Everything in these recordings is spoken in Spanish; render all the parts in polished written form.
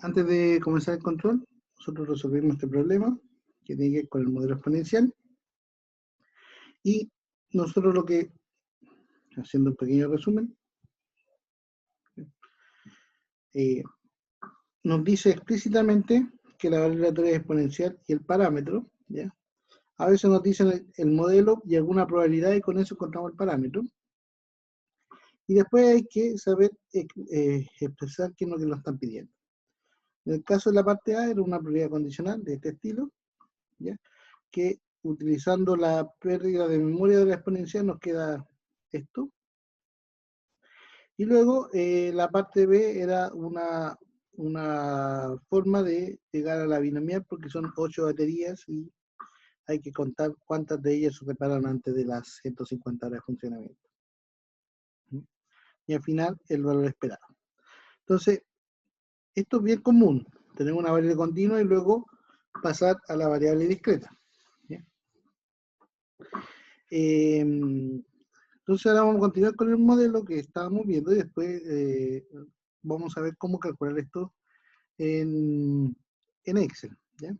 Antes de comenzar el control, nosotros resolvimos este problema que tiene que ver con el modelo exponencial. Y nosotros lo que, haciendo un pequeño resumen, nos dice explícitamente que la variable aleatoria es exponencial y el parámetro, ¿ya? A veces nos dicen el modelo y alguna probabilidad y con eso encontramos el parámetro. Y después hay que saber expresar qué es lo que nos están pidiendo. En el caso de la parte A era una probabilidad condicional de este estilo, ¿ya? Que utilizando la pérdida de memoria de la exponencial nos queda esto. Y luego la parte B era una forma de llegar a la binomial porque son 8 baterías y hay que contar cuántas de ellas se reparan antes de las 150 horas de funcionamiento. Y al final el valor esperado. Entonces, esto es bien común. Tenemos una variable continua y luego pasar a la variable discreta. Entonces ahora vamos a continuar con el modelo que estábamos viendo y después vamos a ver cómo calcular esto en Excel. ¿Ya?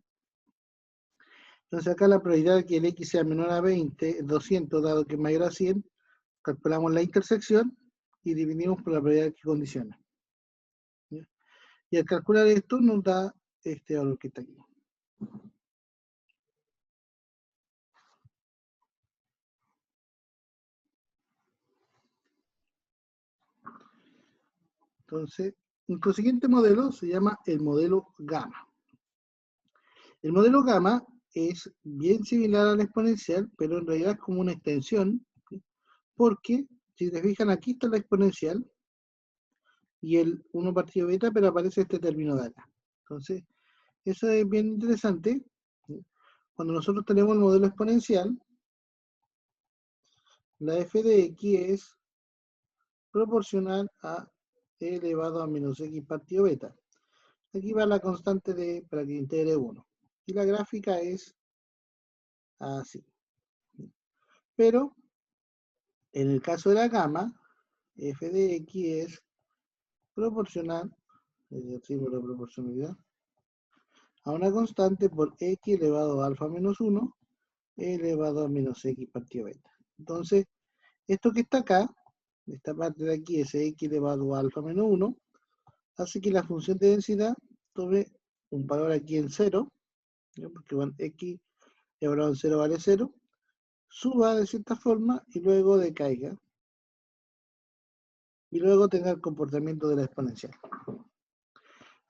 Entonces acá la probabilidad de que el X sea menor a 20 es 200, dado que es mayor a 100, calculamos la intersección y dividimos por la probabilidad que condiciona. ¿Ya? Y al calcular esto nos da este valor que está aquí. Entonces, nuestro siguiente modelo se llama el modelo gamma. El modelo gamma es bien similar al exponencial, pero en realidad es como una extensión, ¿sí? Porque, si se fijan, aquí está la exponencial y el 1 partido beta, pero aparece este término de acá. Entonces, eso es bien interesante. ¿Sí? Cuando nosotros tenemos el modelo exponencial, la f de x es proporcional a e elevado a menos x partido beta. Aquí va la constante de para que integre 1. Y la gráfica es así. Pero, en el caso de la gamma, f de x es proporcional, es el símbolo de proporcionalidad, a una constante por x elevado a alfa menos 1, elevado a menos x partido beta. Entonces, esto que está acá, esta parte de aquí es x elevado a alfa menos 1, hace que la función de densidad tome un valor aquí en 0, ¿no? Porque bueno, x elevado en 0 vale 0, suba de cierta forma y luego decaiga. Y luego tenga el comportamiento de la exponencial.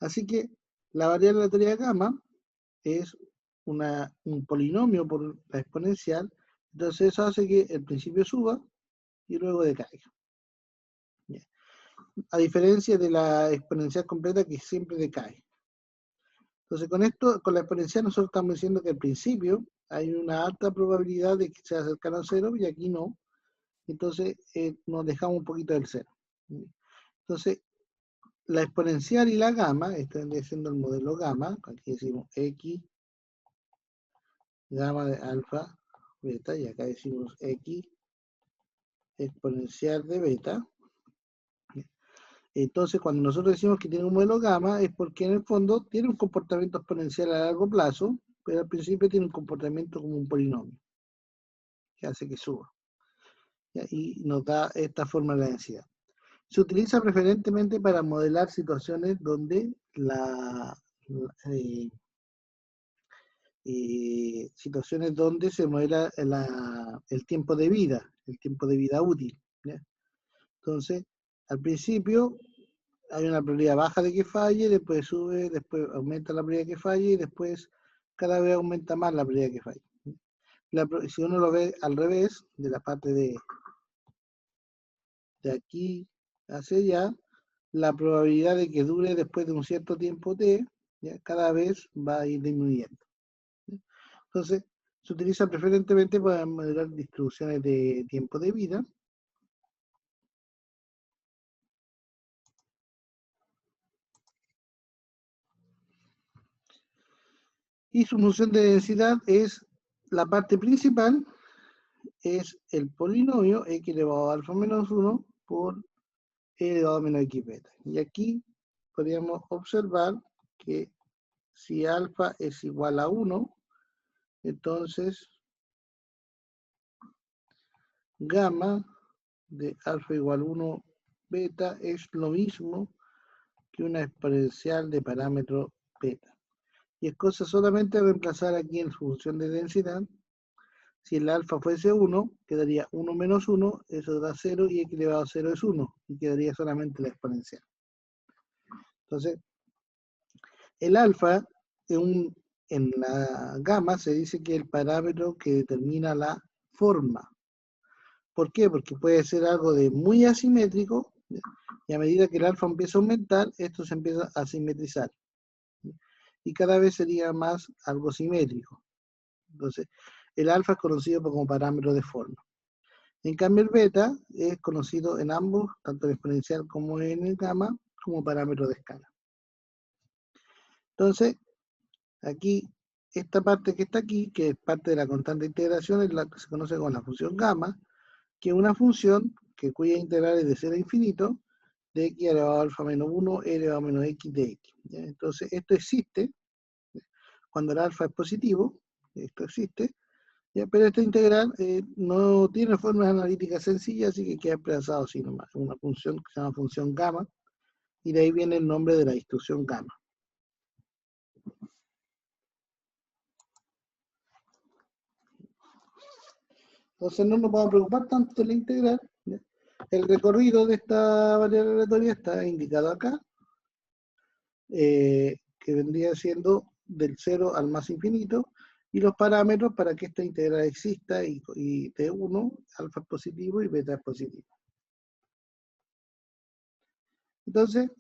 Así que la variable aleatoria gamma es un polinomio por la exponencial, entonces eso hace que el principio suba y luego decaiga. Bien. A diferencia de la exponencial completa que siempre decae. Entonces con esto, con la exponencial nosotros estamos diciendo que al principio hay una alta probabilidad de que se acerque a 0 y aquí no. Entonces nos dejamos un poquito del 0. Entonces la exponencial y la gamma, están diciendo el modelo gamma, aquí decimos x, gamma de alfa, beta, y acá decimos x exponencial de beta. Entonces, cuando nosotros decimos que tiene un modelo gamma, es porque en el fondo tiene un comportamiento exponencial a largo plazo, pero al principio tiene un comportamiento como un polinomio, que hace que suba. Y nos da esta forma de la densidad. Se utiliza preferentemente para modelar situaciones donde situaciones donde se modela el tiempo de vida útil. ¿Ya? Entonces, al principio hay una probabilidad baja de que falle, después sube, después aumenta la probabilidad de que falle y después cada vez aumenta más la probabilidad de que falle. Si uno lo ve al revés, de la parte de aquí hacia allá, la probabilidad de que dure después de un cierto tiempo t, ¿ya? Cada vez va a ir disminuyendo. Entonces, se utiliza preferentemente para modelar distribuciones de tiempo de vida. Y su función de densidad es la parte principal, es el polinomio x elevado a alfa menos 1 por e elevado a menos x beta. Y aquí podríamos observar que si alfa es igual a 1, entonces gamma de alfa igual a 1 beta es lo mismo que una exponencial de parámetro beta. Y es cosa solamente de reemplazar aquí en función de densidad. Si el alfa fuese 1, quedaría 1 menos 1, eso da 0, y x elevado a 0 es 1, y quedaría solamente la exponencial. Entonces, el alfa en la gamma se dice que es el parámetro que determina la forma. ¿Por qué? Porque puede ser algo de muy asimétrico, y a medida que el alfa empieza a aumentar, esto se empieza a simetrizar. Y cada vez sería más algo simétrico. Entonces, el alfa es conocido como parámetro de forma. En cambio, el beta es conocido en ambos, tanto en exponencial como en el gamma, como parámetro de escala. Entonces, aquí, esta parte que está aquí, que es parte de la constante de integración, es la que se conoce como la función gamma, que es una función cuya integral es de 0 a infinito, de x elevado a alfa menos 1, e elevado a menos x de x. ¿Ya? Entonces, esto existe cuando el alfa es positivo, esto existe, ¿ya? Pero esta integral no tiene formas analíticas sencillas, así que queda expresado así nomás, una función que se llama función gamma, y de ahí viene el nombre de la instrucción gamma. Entonces no nos vamos a preocupar tanto de la integral, ¿ya? El recorrido de esta variable aleatoria está indicado acá, que vendría siendo del 0 al más infinito, y los parámetros para que esta integral exista, y T1, alfa es positivo y beta es positivo. Entonces,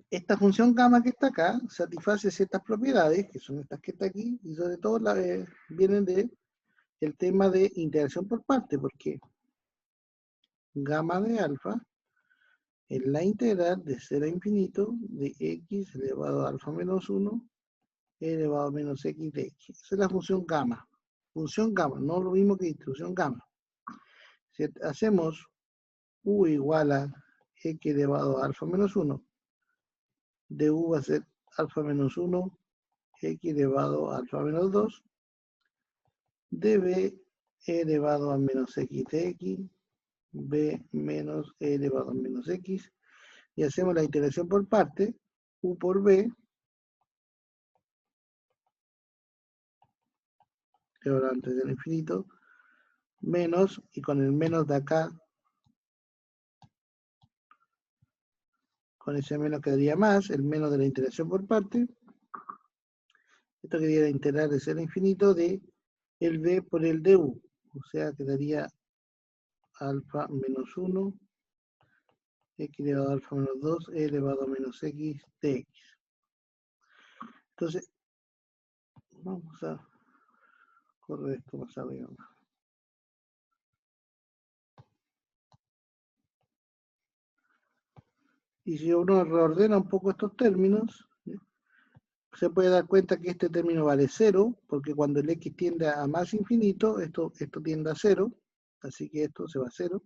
esta función gamma que está acá satisface ciertas propiedades, que son estas que está aquí, y sobre todo vienen del tema de integración por parte, porque gamma de alfa es la integral de 0 a infinito de x elevado a alfa menos 1 elevado a menos x de x. Esa es la función gamma. Función gamma, no lo mismo que distribución gamma. Si hacemos u igual a x elevado a alfa menos 1, de u va a ser alfa menos 1, x elevado a alfa menos 2, de b elevado a menos x de x, b menos e elevado a menos x, y hacemos la integración por parte, u por b, que ahora antes del infinito, menos, y con el menos de acá, con ese menos quedaría más, el menos de la integración por parte, esto quedaría integrar de 0 a infinito de el b por el du, o sea, quedaría alfa menos 1, x elevado a alfa menos 2, e elevado a menos x de x. Entonces, vamos a correr esto más arriba. Y si uno reordena un poco estos términos, se puede dar cuenta que este término vale 0, porque cuando el x tiende a más infinito, esto tiende a 0, así que esto se va a 0.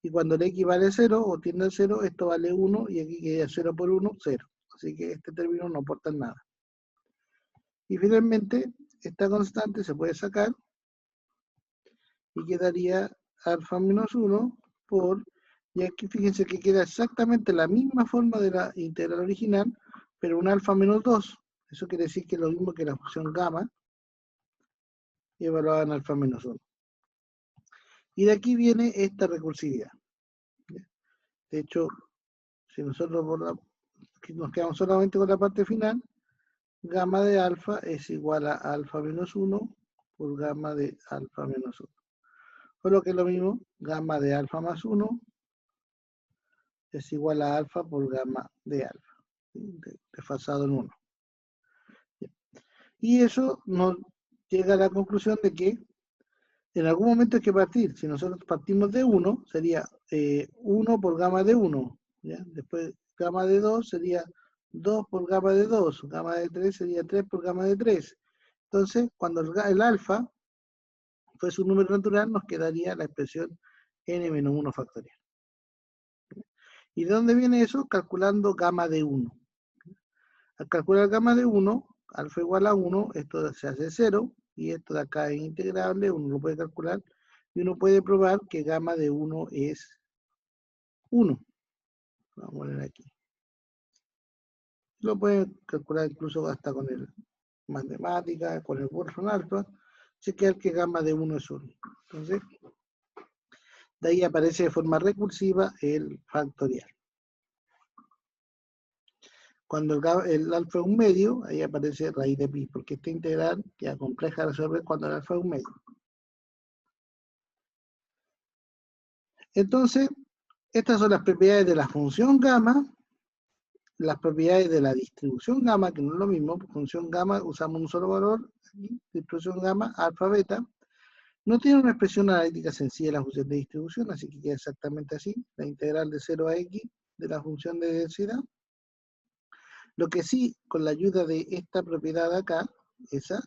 Y cuando el x vale 0 o tiende a 0, esto vale 1, y aquí queda 0 por 1, 0. Así que este término no aporta nada. Y finalmente, esta constante se puede sacar y quedaría alfa menos 1 por, y aquí fíjense que queda exactamente la misma forma de la integral original, pero un alfa menos 2. Eso quiere decir que es lo mismo que la función gamma, evaluada en alfa menos 1. Y de aquí viene esta recursividad. De hecho, si nosotros nos quedamos solamente con la parte final, gamma de alfa es igual a alfa menos 1 por gamma de alfa menos 1. Por lo que es lo mismo, gamma de alfa más 1 es igual a alfa por gamma de alfa, desfasado en 1. Y eso nos llega a la conclusión de que en algún momento hay que partir. Si nosotros partimos de 1, sería 1 por gamma de 1. ¿Ya? Después gamma de 2 sería 2 por gamma de 2. Gamma de 3 sería 3 por gamma de 3. Entonces, cuando el alfa fuese un número natural, nos quedaría la expresión n-1 factorial. ¿Y de dónde viene eso? Calculando gamma de 1. Al calcular gamma de 1, alfa igual a 1, esto se hace 0, y esto de acá es integrable, uno lo puede calcular, y uno puede probar que gamma de 1 es 1. Vamos a poner aquí. Lo pueden calcular incluso hasta con el matemática, con el Boltzmann alfa, chequear que gamma de 1 es 1. Entonces, de ahí aparece de forma recursiva el factorial. Cuando el alfa es un medio, ahí aparece raíz de pi, porque esta integral queda compleja de resolver cuando el alfa es un medio. Entonces, estas son las propiedades de la función gamma, las propiedades de la distribución gamma, que no es lo mismo. Función gamma usamos un solo valor, aquí, distribución gamma, alfa, beta. No tiene una expresión analítica sencilla la función de distribución, así que queda exactamente así, la integral de 0 a x de la función de densidad. Lo que sí, con la ayuda de esta propiedad de acá, esa,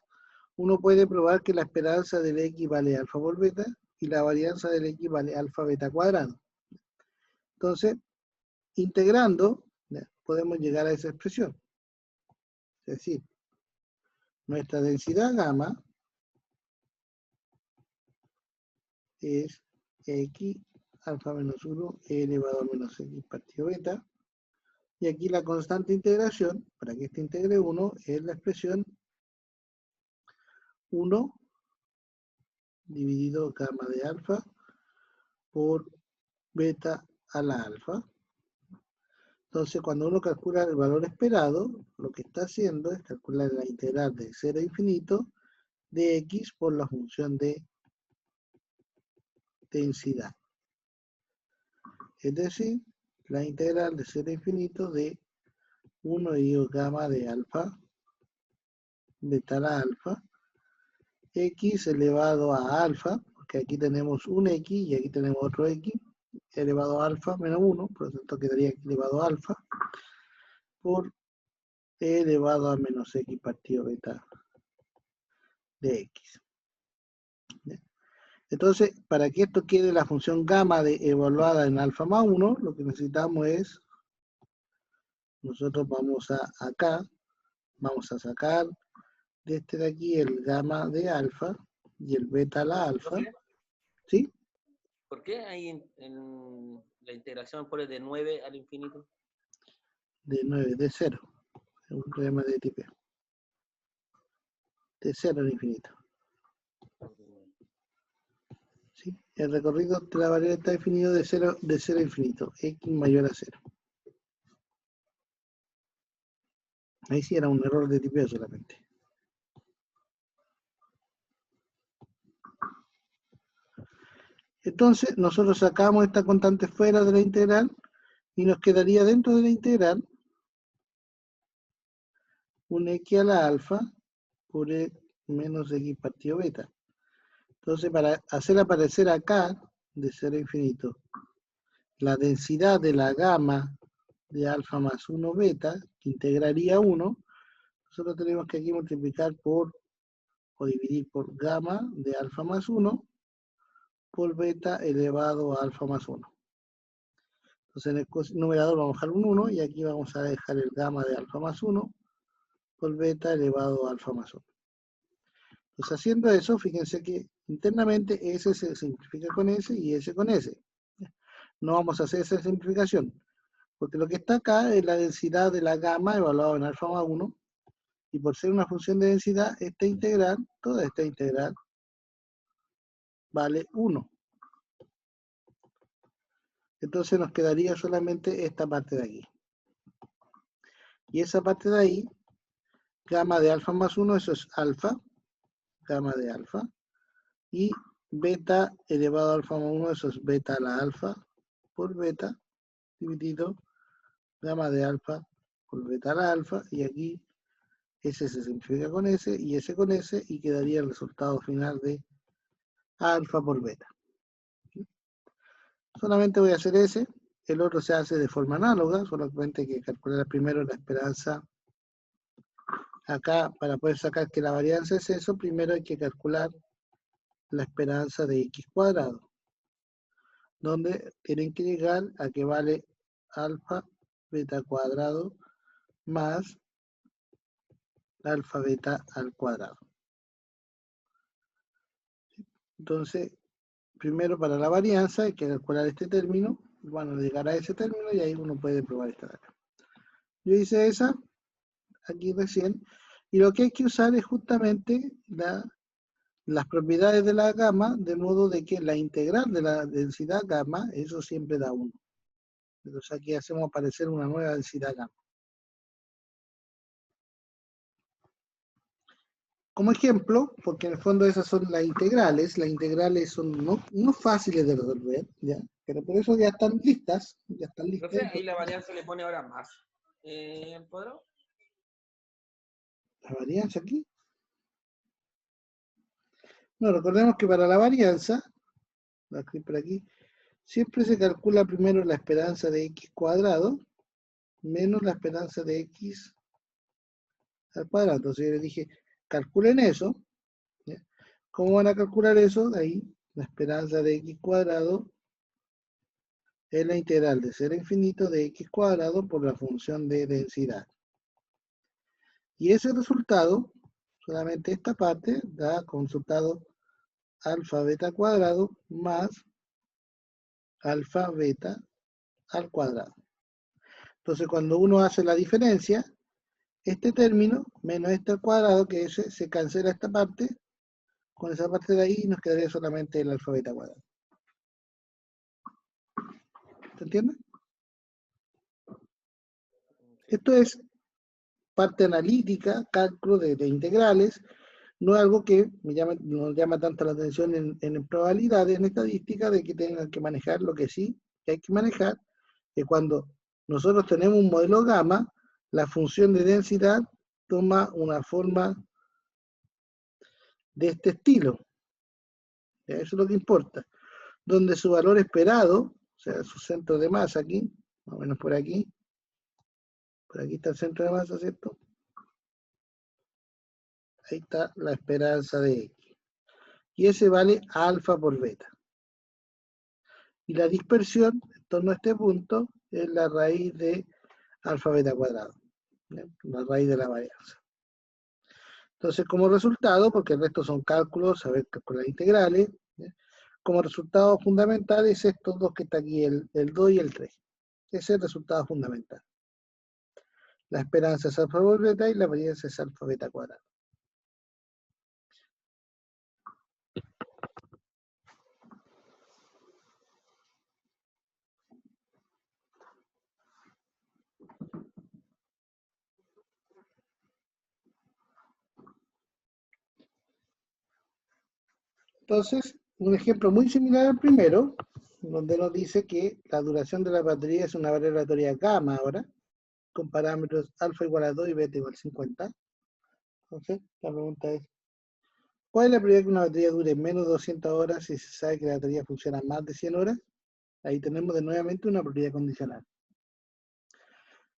uno puede probar que la esperanza del x vale alfa por beta y la varianza del x vale alfa beta cuadrado. Entonces, integrando, podemos llegar a esa expresión. Es decir, nuestra densidad gamma es x alfa menos 1 e elevado a menos x partido beta. Y aquí la constante integración, para que este integre 1, es la expresión 1 dividido gamma de alfa por beta a la alfa. Entonces, cuando uno calcula el valor esperado, lo que está haciendo es calcular la integral de 0 a infinito de x por la función de densidad. Es decir, la integral de 0 a infinito de 1 dividido gamma de alfa, beta a la alfa, x elevado a alfa, porque aquí tenemos un x y aquí tenemos otro x, elevado a alfa menos 1, por lo tanto quedaría aquí elevado a alfa, por e elevado a menos x partido beta de x. Entonces, para que esto quede la función gamma evaluada en alfa más 1, lo que necesitamos es, nosotros vamos a acá, vamos a sacar de este de aquí el gamma de alfa y el beta a la alfa. ¿Sí? ¿Por qué ahí en la integración pone de 9 al infinito? De 9, de 0. Es un problema de tipo. De 0 al infinito. ¿Sí? El recorrido de la variable está definido de 0 a infinito, x mayor a 0. Ahí sí era un error de tipeo solamente. Entonces, nosotros sacamos esta constante fuera de la integral y nos quedaría dentro de la integral un x a la alfa por e menos x partido beta. Entonces, para hacer aparecer acá, de 0 a infinito, la densidad de la gamma de alfa más 1 beta, que integraría 1, nosotros tenemos que aquí multiplicar por, o dividir por gamma de alfa más 1 por beta elevado a alfa más 1. Entonces en el numerador vamos a dejar un 1 y aquí vamos a dejar el gamma de alfa más 1 por beta elevado a alfa más 1. Entonces haciendo eso, fíjense que internamente S se simplifica con S y S con S. No vamos a hacer esa simplificación, porque lo que está acá es la densidad de la gamma evaluada en alfa más 1, y por ser una función de densidad, esta integral, toda esta integral, vale 1. Entonces nos quedaría solamente esta parte de aquí. Y esa parte de ahí, gamma de alfa más 1, eso es alfa, gamma de alfa, y beta elevado a alfa más 1, eso es beta a la alfa, por beta, dividido gamma de alfa por beta a la alfa, y aquí S se simplifica con S, y S con S, y quedaría el resultado final de alfa por beta. Solamente voy a hacer ese, el otro se hace de forma análoga, solamente hay que calcular primero la esperanza. Acá, para poder sacar que la varianza es eso, primero hay que calcular la esperanza de x cuadrado, donde tienen que llegar a que vale alfa beta cuadrado más alfa beta al cuadrado. Entonces, primero para la varianza hay que calcular este término, bueno, llegar a ese término y ahí uno puede probar esta de acá. Yo hice esa aquí recién, y lo que hay que usar es justamente las propiedades de la gama, de modo de que la integral de la densidad gamma, eso siempre da 1. Entonces aquí hacemos aparecer una nueva densidad gamma. Como ejemplo, porque en el fondo esas son las integrales son no fáciles de resolver, ¿ya? Pero por eso ya están listas, Profe, ahí la varianza le pone ahora más el cuadrado. La varianza aquí. No, recordemos que para la varianza, por aquí, siempre se calcula primero la esperanza de x cuadrado menos la esperanza de x al cuadrado. Entonces yo les dije, calculen eso. ¿Ya? ¿Cómo van a calcular eso? Ahí, la esperanza de x cuadrado es la integral de 0 a infinito de x cuadrado por la función de densidad. Y ese resultado, solamente esta parte, da como resultado alfa beta cuadrado más alfa beta al cuadrado. Entonces cuando uno hace la diferencia, este término menos este al cuadrado, que ese se cancela esta parte, con esa parte de ahí nos quedaría solamente el alfa beta cuadrado. ¿Se entiende? Esto es parte analítica, cálculo de integrales, no es algo que nos llama tanto la atención en probabilidades, en estadística, de que tengan que manejar. Lo que sí que hay que manejar es cuando nosotros tenemos un modelo gamma, la función de densidad toma una forma de este estilo. Eso es lo que importa. Donde su valor esperado, o sea, su centro de masa aquí, más o menos por aquí está el centro de masa, ¿cierto? Ahí está la esperanza de x. Y ese vale alfa por beta. Y la dispersión en torno a este punto es la raíz de alfa beta cuadrado, ¿ya? La raíz de la varianza. Entonces, como resultado, porque el resto son cálculos, saber calcular integrales, ¿ya? Como resultado fundamental es estos dos que está aquí, el 2 y el 3. Ese es el resultado fundamental. La esperanza es alfa por beta y la varianza es alfa beta cuadrado. Entonces, un ejemplo muy similar al primero, donde nos dice que la duración de la batería es una variable aleatoria gamma ahora, con parámetros alfa igual a 2 y beta igual a 50. Entonces, la pregunta es, ¿cuál es la probabilidad que una batería dure menos de 200 horas si se sabe que la batería funciona más de 100 horas? Ahí tenemos de nuevamente una probabilidad condicional.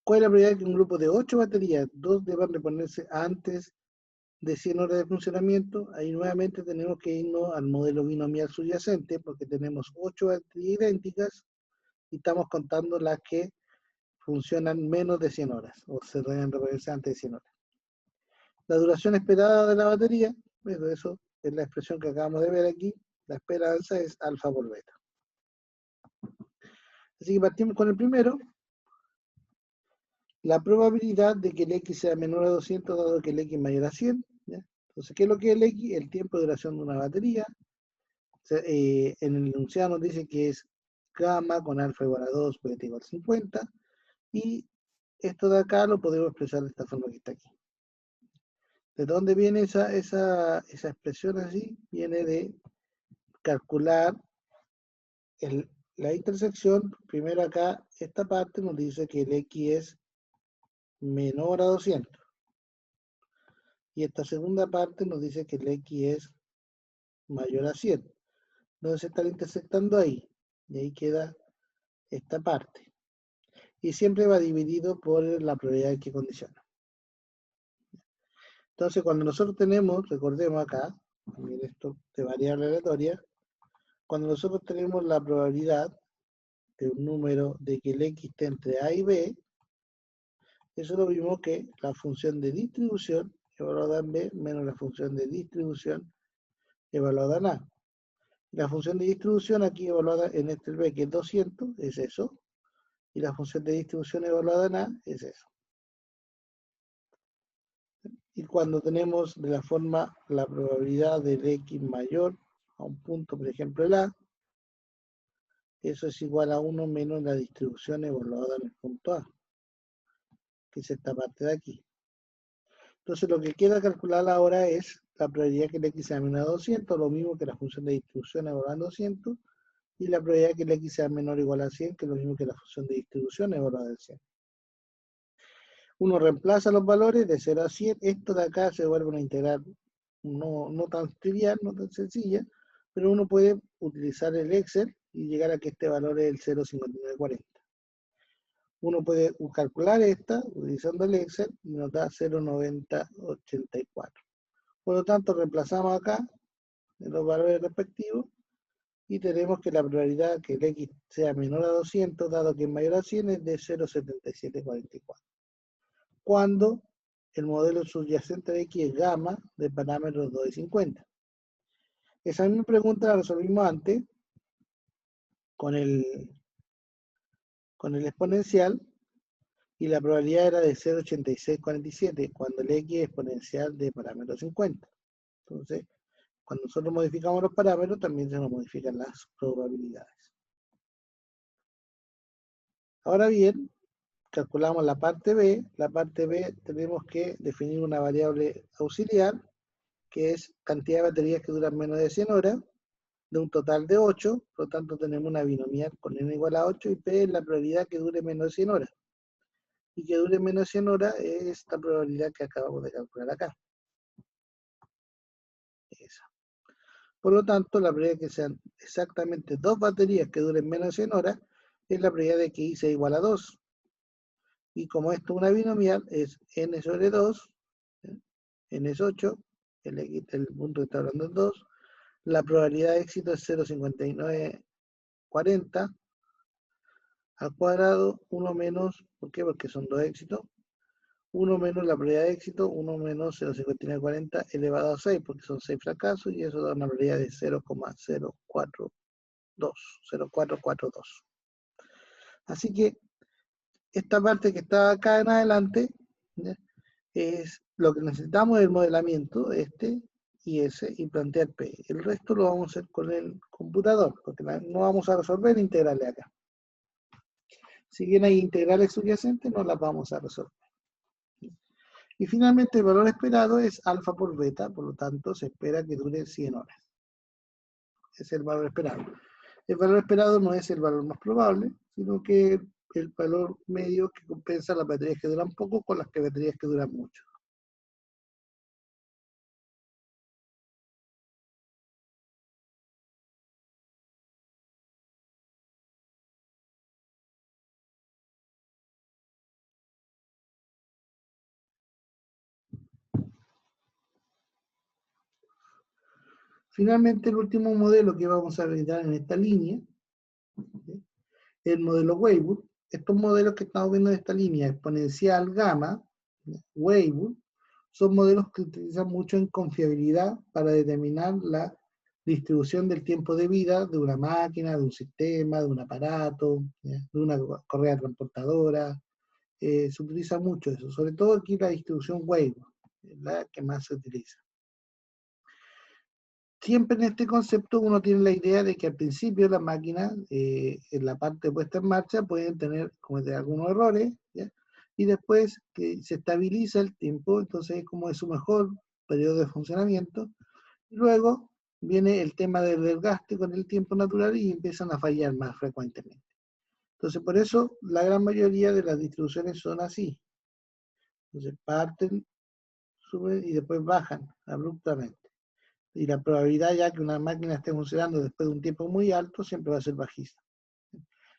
¿Cuál es la probabilidad que un grupo de 8 baterías, 2 deban reponerse antes de 100 horas de funcionamiento? Ahí nuevamente tenemos que irnos al modelo binomial subyacente, porque tenemos 8 baterías idénticas y estamos contando las que funcionan menos de 100 horas, o se deben reponerse antes de 100 horas. La duración esperada de la batería, pero eso es la expresión que acabamos de ver aquí, la esperanza es alfa por beta. Así que partimos con el primero, la probabilidad de que el x sea menor a 200 dado que el x es mayor a 100. ¿Ya? Entonces, ¿qué es lo que es el x? El tiempo de duración de una batería. O sea, en el enunciado nos dice que es gamma con alfa igual a 2, beta igual a 50. Y esto de acá lo podemos expresar de esta forma que está aquí. ¿De dónde viene esa expresión así? Viene de calcular la intersección. Primero acá, esta parte nos dice que el x es menor a 200. Y esta segunda parte nos dice que el x es mayor a 100. Entonces se está intersectando ahí. Y ahí queda esta parte. Y siempre va dividido por la probabilidad que condiciona. Entonces cuando nosotros tenemos, recordemos acá, también esto de variable aleatoria, cuando nosotros tenemos la probabilidad de un número de que el x esté entre a y b, eso es lo mismo que la función de distribución evaluada en B menos la función de distribución evaluada en A. La función de distribución aquí evaluada en este B, que es 200, es eso. Y la función de distribución evaluada en A es eso. Y cuando tenemos de la forma la probabilidad del X mayor a un punto, por ejemplo el A, eso es igual a 1 menos la distribución evaluada en el punto A, que es esta parte de aquí. Entonces lo que queda calcular ahora es la probabilidad que el X sea menor a 200, lo mismo que la función de distribución evaluada en 200, y la probabilidad que el X sea menor o igual a 100, que es lo mismo que la función de distribución evaluada en 100. Uno reemplaza los valores de 0 a 100, esto de acá se vuelve una integral no tan trivial, no tan sencilla, pero uno puede utilizar el Excel y llegar a que este valor es el 0,5940. Uno puede calcular esta utilizando el Excel y nos da 0,9084. Por lo tanto, reemplazamos acá en los valores respectivos y tenemos que la probabilidad que el X sea menor a 200, dado que es mayor a 100, es de 0,7744. Cuando el modelo subyacente de X es gamma de parámetros 2 y 50. Esa misma pregunta la resolvimos antes con el exponencial y la probabilidad era de 0,8647 cuando el X es exponencial de parámetro 50. Entonces, cuando nosotros modificamos los parámetros, también se nos modifican las probabilidades. Ahora bien, calculamos la parte B. La parte B tenemos que definir una variable auxiliar, que es cantidad de baterías que duran menos de 100 horas, de un total de 8, por lo tanto tenemos una binomial con n igual a 8 y P es la probabilidad que dure menos de 100 horas. Y que dure menos de 100 horas es esta probabilidad que acabamos de calcular acá. Esa. Por lo tanto, la probabilidad de que sean exactamente dos baterías que duren menos de 100 horas es la probabilidad de que I sea igual a 2. Y como esto es una binomial, es n sobre 2, n es 8, el punto que está hablando es 2, la probabilidad de éxito es 0,5940 al cuadrado, 1 menos, ¿por qué? Porque son dos éxitos, 1 menos la probabilidad de éxito, 1 menos 0,5940 elevado a 6, porque son 6 fracasos, y eso da una probabilidad de 0,0442. Así que esta parte que está acá en adelante, ¿ya?, es lo que necesitamos del modelamiento, este y ese, y plantear P. El resto lo vamos a hacer con el computador, porque no vamos a resolver integrales acá. Si bien hay integrales subyacentes, no las vamos a resolver. Y finalmente el valor esperado es alfa por beta, por lo tanto se espera que dure 100 horas. Ese es el valor esperado. El valor esperado no es el valor más probable, sino que el valor medio que compensa las baterías que duran poco con las baterías que duran mucho. Finalmente, el último modelo que vamos a realizar en esta línea, ¿sí?, el modelo Weibull. Estos modelos que estamos viendo en esta línea, exponencial, gamma, Weibull, son modelos que utilizan mucho en confiabilidad para determinar la distribución del tiempo de vida de una máquina, de un sistema, de un aparato, ¿ya?, de una correa transportadora. Se utiliza mucho eso, sobre todo aquí la distribución Weibull, es la que más se utiliza. Siempre en este concepto uno tiene la idea de que al principio las máquinas, en la parte puesta en marcha, pueden cometer algunos errores, ¿ya?, y después que se estabiliza el tiempo, entonces es como es su mejor periodo de funcionamiento. Luego viene el tema del desgaste con el tiempo natural y empiezan a fallar más frecuentemente. Entonces por eso la gran mayoría de las distribuciones son así. Entonces parten, suben y después bajan abruptamente. Y la probabilidad ya que una máquina esté funcionando después de un tiempo muy alto siempre va a ser bajísima.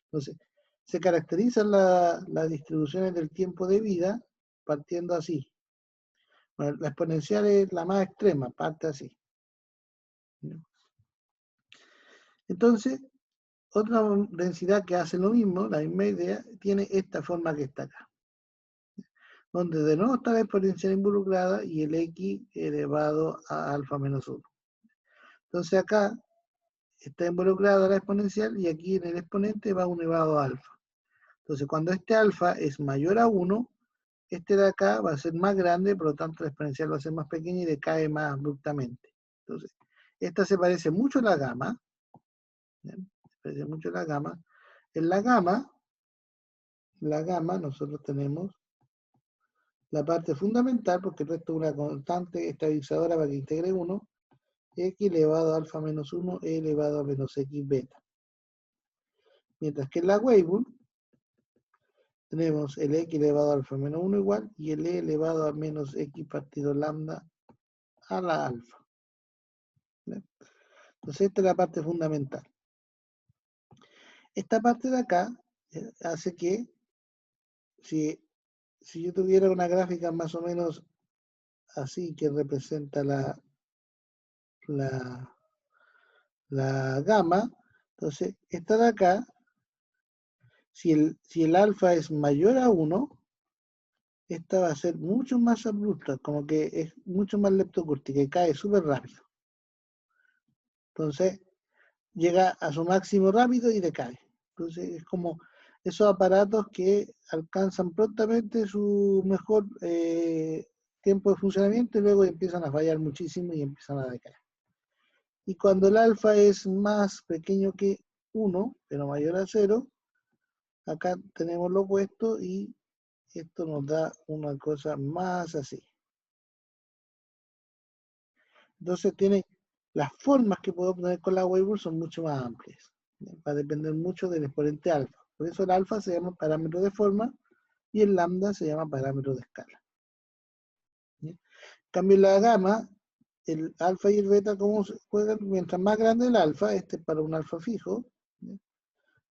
Entonces, se caracterizan las distribuciones del tiempo de vida partiendo así. Bueno, la exponencial es la más extrema, parte así. Entonces, otra densidad que hace lo mismo, la misma idea, tiene esta forma que está acá. donde de nuevo está la exponencial involucrada y el x elevado a alfa menos 1. Entonces acá está involucrada la exponencial y aquí en el exponente va 1 elevado a alfa. Entonces cuando este alfa es mayor a 1, este de acá va a ser más grande, por lo tanto la exponencial va a ser más pequeña y decae más abruptamente. Entonces, esta se parece mucho a la gamma. ¿Bien? Se parece mucho a la gamma. En la gamma nosotros tenemos la parte fundamental, porque el resto es una constante estabilizadora para que integre 1, x elevado a alfa menos 1, e elevado a menos x beta. Mientras que en la Weibull tenemos el x elevado a alfa menos 1 igual, y el e elevado a menos x partido lambda a la alfa. ¿Bien? Entonces esta es la parte fundamental. Esta parte de acá hace que si yo tuviera una gráfica más o menos así que representa la gamma, entonces esta de acá, si el alfa es mayor a 1, esta va a ser mucho más abrupta, como que es mucho más leptocúrtica y cae súper rápido. Entonces llega a su máximo rápido y decae. Entonces es como esos aparatos que alcanzan prontamente su mejor tiempo de funcionamiento y luego empiezan a fallar muchísimo y empiezan a decaer. Y cuando el alfa es más pequeño que 1, pero mayor a 0, acá tenemos lo opuesto y esto nos da una cosa más así. Entonces tiene las formas que puedo obtener con la Weibull son mucho más amplias. Va a depender mucho del exponente alfa. Por eso el alfa se llama parámetro de forma y el lambda se llama parámetro de escala. En cambio la gamma, el alfa y el beta, ¿cómo se juegan? Mientras más grande el alfa, este es para un alfa fijo,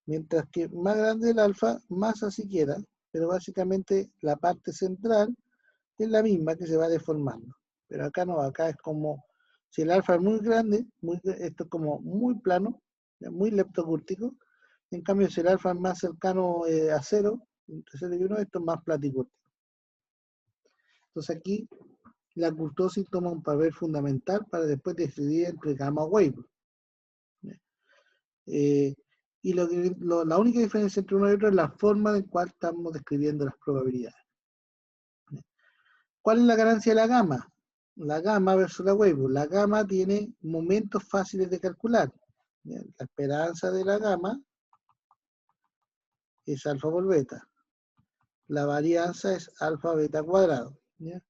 mientras que más grande el alfa, más así queda, pero básicamente la parte central es la misma que se va deformando. Pero acá no, acá es como, si el alfa es muy grande, esto es como muy plano, muy leptocúrtico. En cambio, si el alfa es más cercano a 0, entre 0 y 1, esto es más platicúrtico. Entonces aquí la kurtosis toma un papel fundamental para después decidir entre gamma o Weibull. Y la única diferencia entre uno y otro es la forma en cual estamos describiendo las probabilidades. ¿Cuál es la ganancia de la gamma? La gamma versus la Weibull. La gamma tiene momentos fáciles de calcular. La esperanza de la gamma es alfa por beta. La varianza es alfa beta cuadrado. ¿Ya?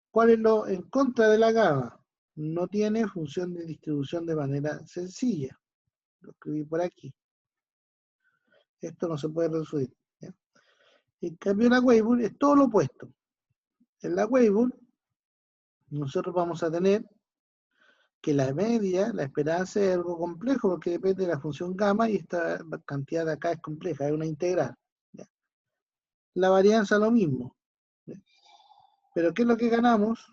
¿Cuál es lo en contra de la gamma? No tiene función de distribución de manera sencilla. Lo escribí por aquí. Esto no se puede resolver. ¿Ya? En cambio, la Weibull es todo lo opuesto. En la Weibull, nosotros vamos a tener que la media, la esperanza es algo complejo porque depende de la función gamma y esta cantidad de acá es compleja, es una integral. ¿Ya? La varianza lo mismo. ¿Ya? Pero ¿qué es lo que ganamos?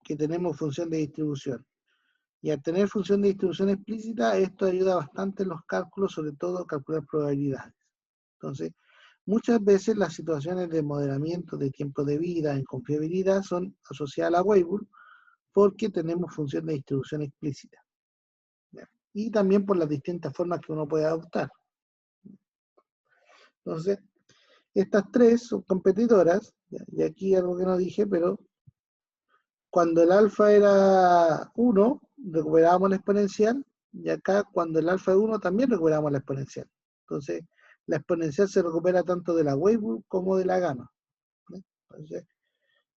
Que tenemos función de distribución. Y al tener función de distribución explícita, esto ayuda bastante en los cálculos, sobre todo calcular probabilidades. Entonces, muchas veces las situaciones de modelamiento de tiempo de vida en confiabilidad son asociadas a la Weibull porque tenemos función de distribución explícita. ¿Ya? Y también por las distintas formas que uno puede adoptar. Entonces, estas tres son competidoras, ¿ya? Y aquí algo que no dije, pero cuando el alfa era 1, recuperábamos la exponencial, y acá cuando el alfa es 1 también recuperamos la exponencial. Entonces, la exponencial se recupera tanto de la Weibull como de la gamma. ¿Sí? Entonces,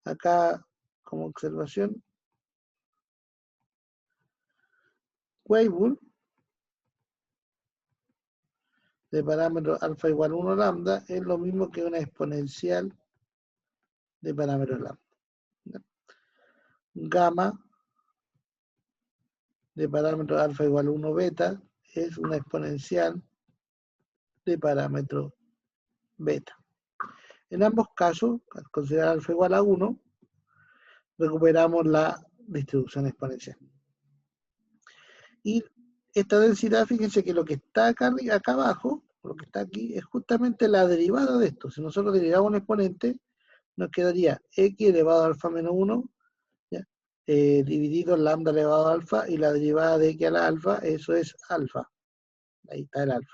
acá, como observación, Weibull de parámetro alfa igual 1 lambda es lo mismo que una exponencial de parámetro lambda. ¿Sí? Gamma de parámetro alfa igual 1 beta es una exponencial de parámetro beta. En ambos casos, al considerar alfa igual a 1, recuperamos la distribución exponencial. Y esta densidad, fíjense que lo que está acá abajo, lo que está aquí, es justamente la derivada de esto. Si nosotros derivamos un exponente, nos quedaría x elevado a alfa menos 1, ¿ya? Dividido lambda elevado a alfa, y la derivada de x a la alfa, eso es alfa. Ahí está el alfa.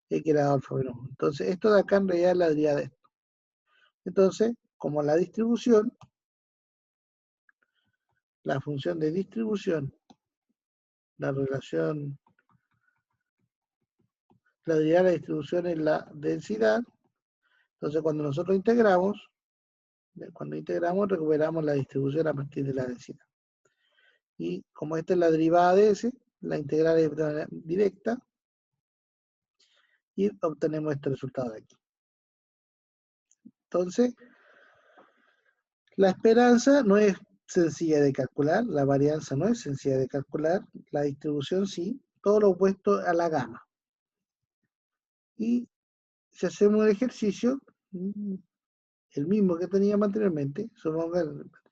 X elevado a alfa menos 1. Entonces, esto de acá en realidad es la derivada de esto. Entonces, como la distribución, la función de distribución, la relación, la derivada de la distribución es la densidad. Entonces, cuando nosotros integramos, recuperamos la distribución a partir de la densidad. Y como esta es la derivada de S, la integral es de manera directa y obtenemos este resultado de aquí. Entonces, la esperanza no es sencilla de calcular, la varianza no es sencilla de calcular, la distribución sí, todo lo opuesto a la gama. Y si hacemos un ejercicio, el mismo que teníamos anteriormente, supongo que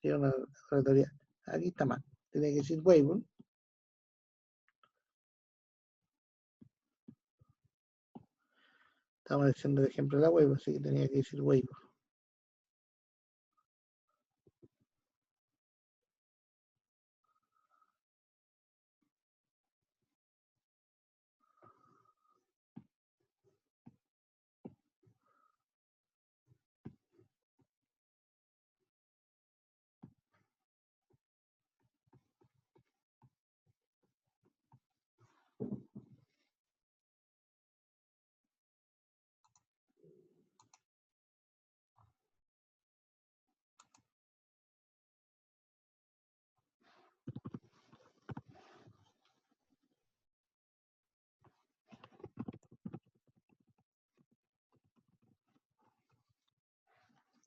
tenía una oratoria, aquí está mal, tenía que decir Weibull. Estamos haciendo el ejemplo de la Weibull, así que tenía que decir Weibull.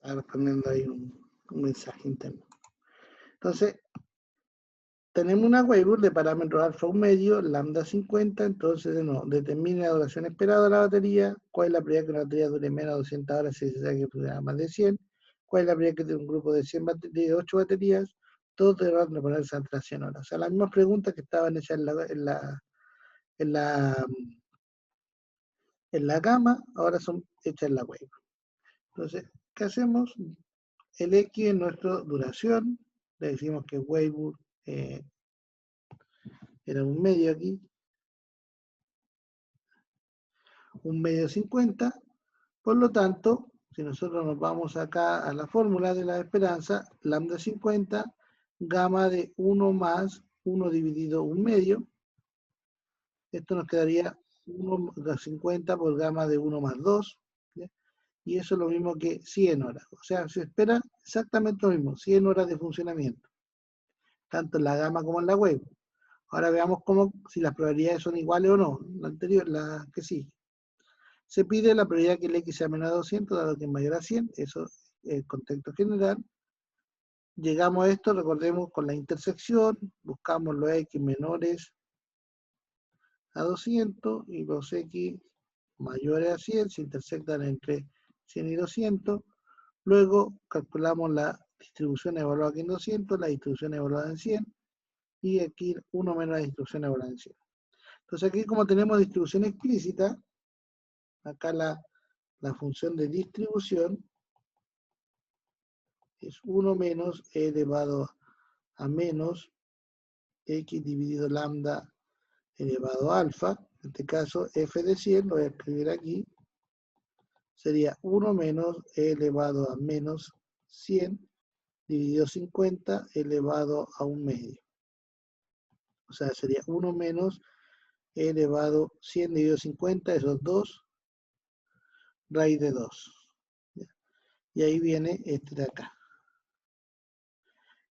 Respondiendo ahí un mensaje interno. Entonces, tenemos una Weibull de parámetros alfa 1 medio, lambda 50, entonces determina la duración esperada de la batería, cuál es la probabilidad que una batería dure menos de 200 horas si se sabe que dura más de 100, cuál es la probabilidad que de un grupo de 8 baterías, todos deberán de ponerse entre 100 horas. O sea, las mismas preguntas que estaban hechas en la gama, ahora son hechas en la Weibull. Entonces, ¿qué hacemos? El X es nuestra duración, le decimos que Weibull era un medio aquí, un medio 50, por lo tanto, si nosotros nos vamos acá a la fórmula de la esperanza, lambda 50, gamma de 1 más 1 dividido 1 medio, esto nos quedaría 50 por gamma de 1 más 2, ¿ya? Y eso es lo mismo que 100 horas, o sea, se espera exactamente lo mismo, 100 horas de funcionamiento, tanto en la gama como en la web. Ahora veamos si las probabilidades son iguales o no, la anterior, la que sigue. Se pide la probabilidad que el X sea menor a 200, dado que es mayor a 100, eso es el contexto general. Llegamos a esto, recordemos, con la intersección, buscamos los X menores a 200 y los X mayores a 100, se intersectan entre 100 y 200. Luego calculamos la distribución evaluada aquí en 200, la distribución evaluada en 100, y aquí 1 menos la distribución evaluada en 100. Entonces aquí, como tenemos distribución explícita, acá la función de distribución es 1 menos e elevado a menos x dividido lambda elevado a alfa. En este caso, f de 100, lo voy a escribir aquí, sería 1 menos e elevado a menos 100 dividido 50 elevado a 1 medio. O sea, sería 1 menos e elevado 100 dividido 50, esos 2, raíz de 2. Y ahí viene este de acá.